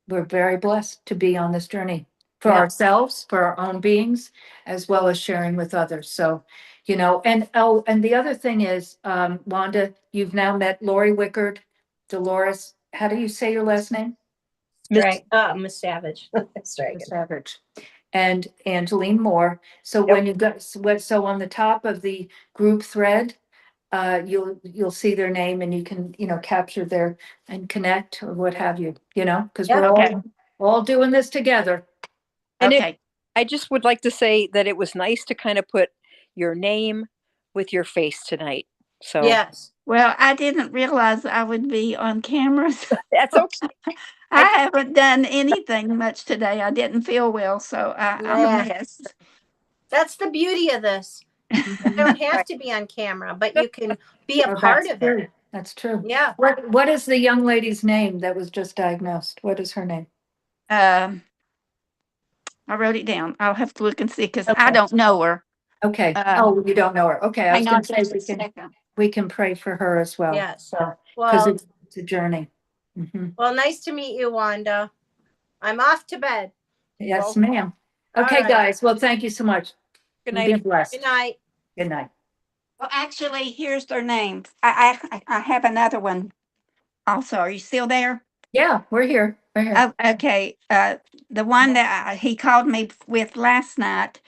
we're very blessed to be on this journey for Yeah. ourselves, for our own beings, as well as sharing with others. So, and the other thing is, Wanda, you've now met Lori Wickard, Dolores. How do you say your last name? Miss Savage. Savage. And Angeline Moore. So Yep. when you go, so on the top of the group thread, you'll see their name and you can, capture their and connect or what have you, because Yeah. we're Okay. all doing this together. And Okay. I just would like to say that it was nice to kind of put your name with your face tonight. So Yes. Well, I didn't realize I would be on camera. that's okay. I haven't done anything much today. I didn't feel well, so I'm a Yeah. mess. That's the beauty of this. You don't have to be on camera, but you can be a Oh, part that's of it. true. That's true. Yeah. What is the young lady's name that was just diagnosed? What is her name? I wrote it down. I'll have to look and see because I Okay. don't know her. Okay. Oh, you don't know her. Okay. I was Hang on going to just a say second. we can pray for her as well. Yes. So, Well, because it's a journey. Mhm. well, nice to meet you, Wanda. I'm off to bed. Yes, Well, ma'am. all Okay, right. guys. Well, thank you so much. Good Be night. blessed. Good night. Good night. Well, actually, here's their names. I have another one also. Are you still there? Yeah, we're here. We're here. Oh, okay. The one that he called me with last night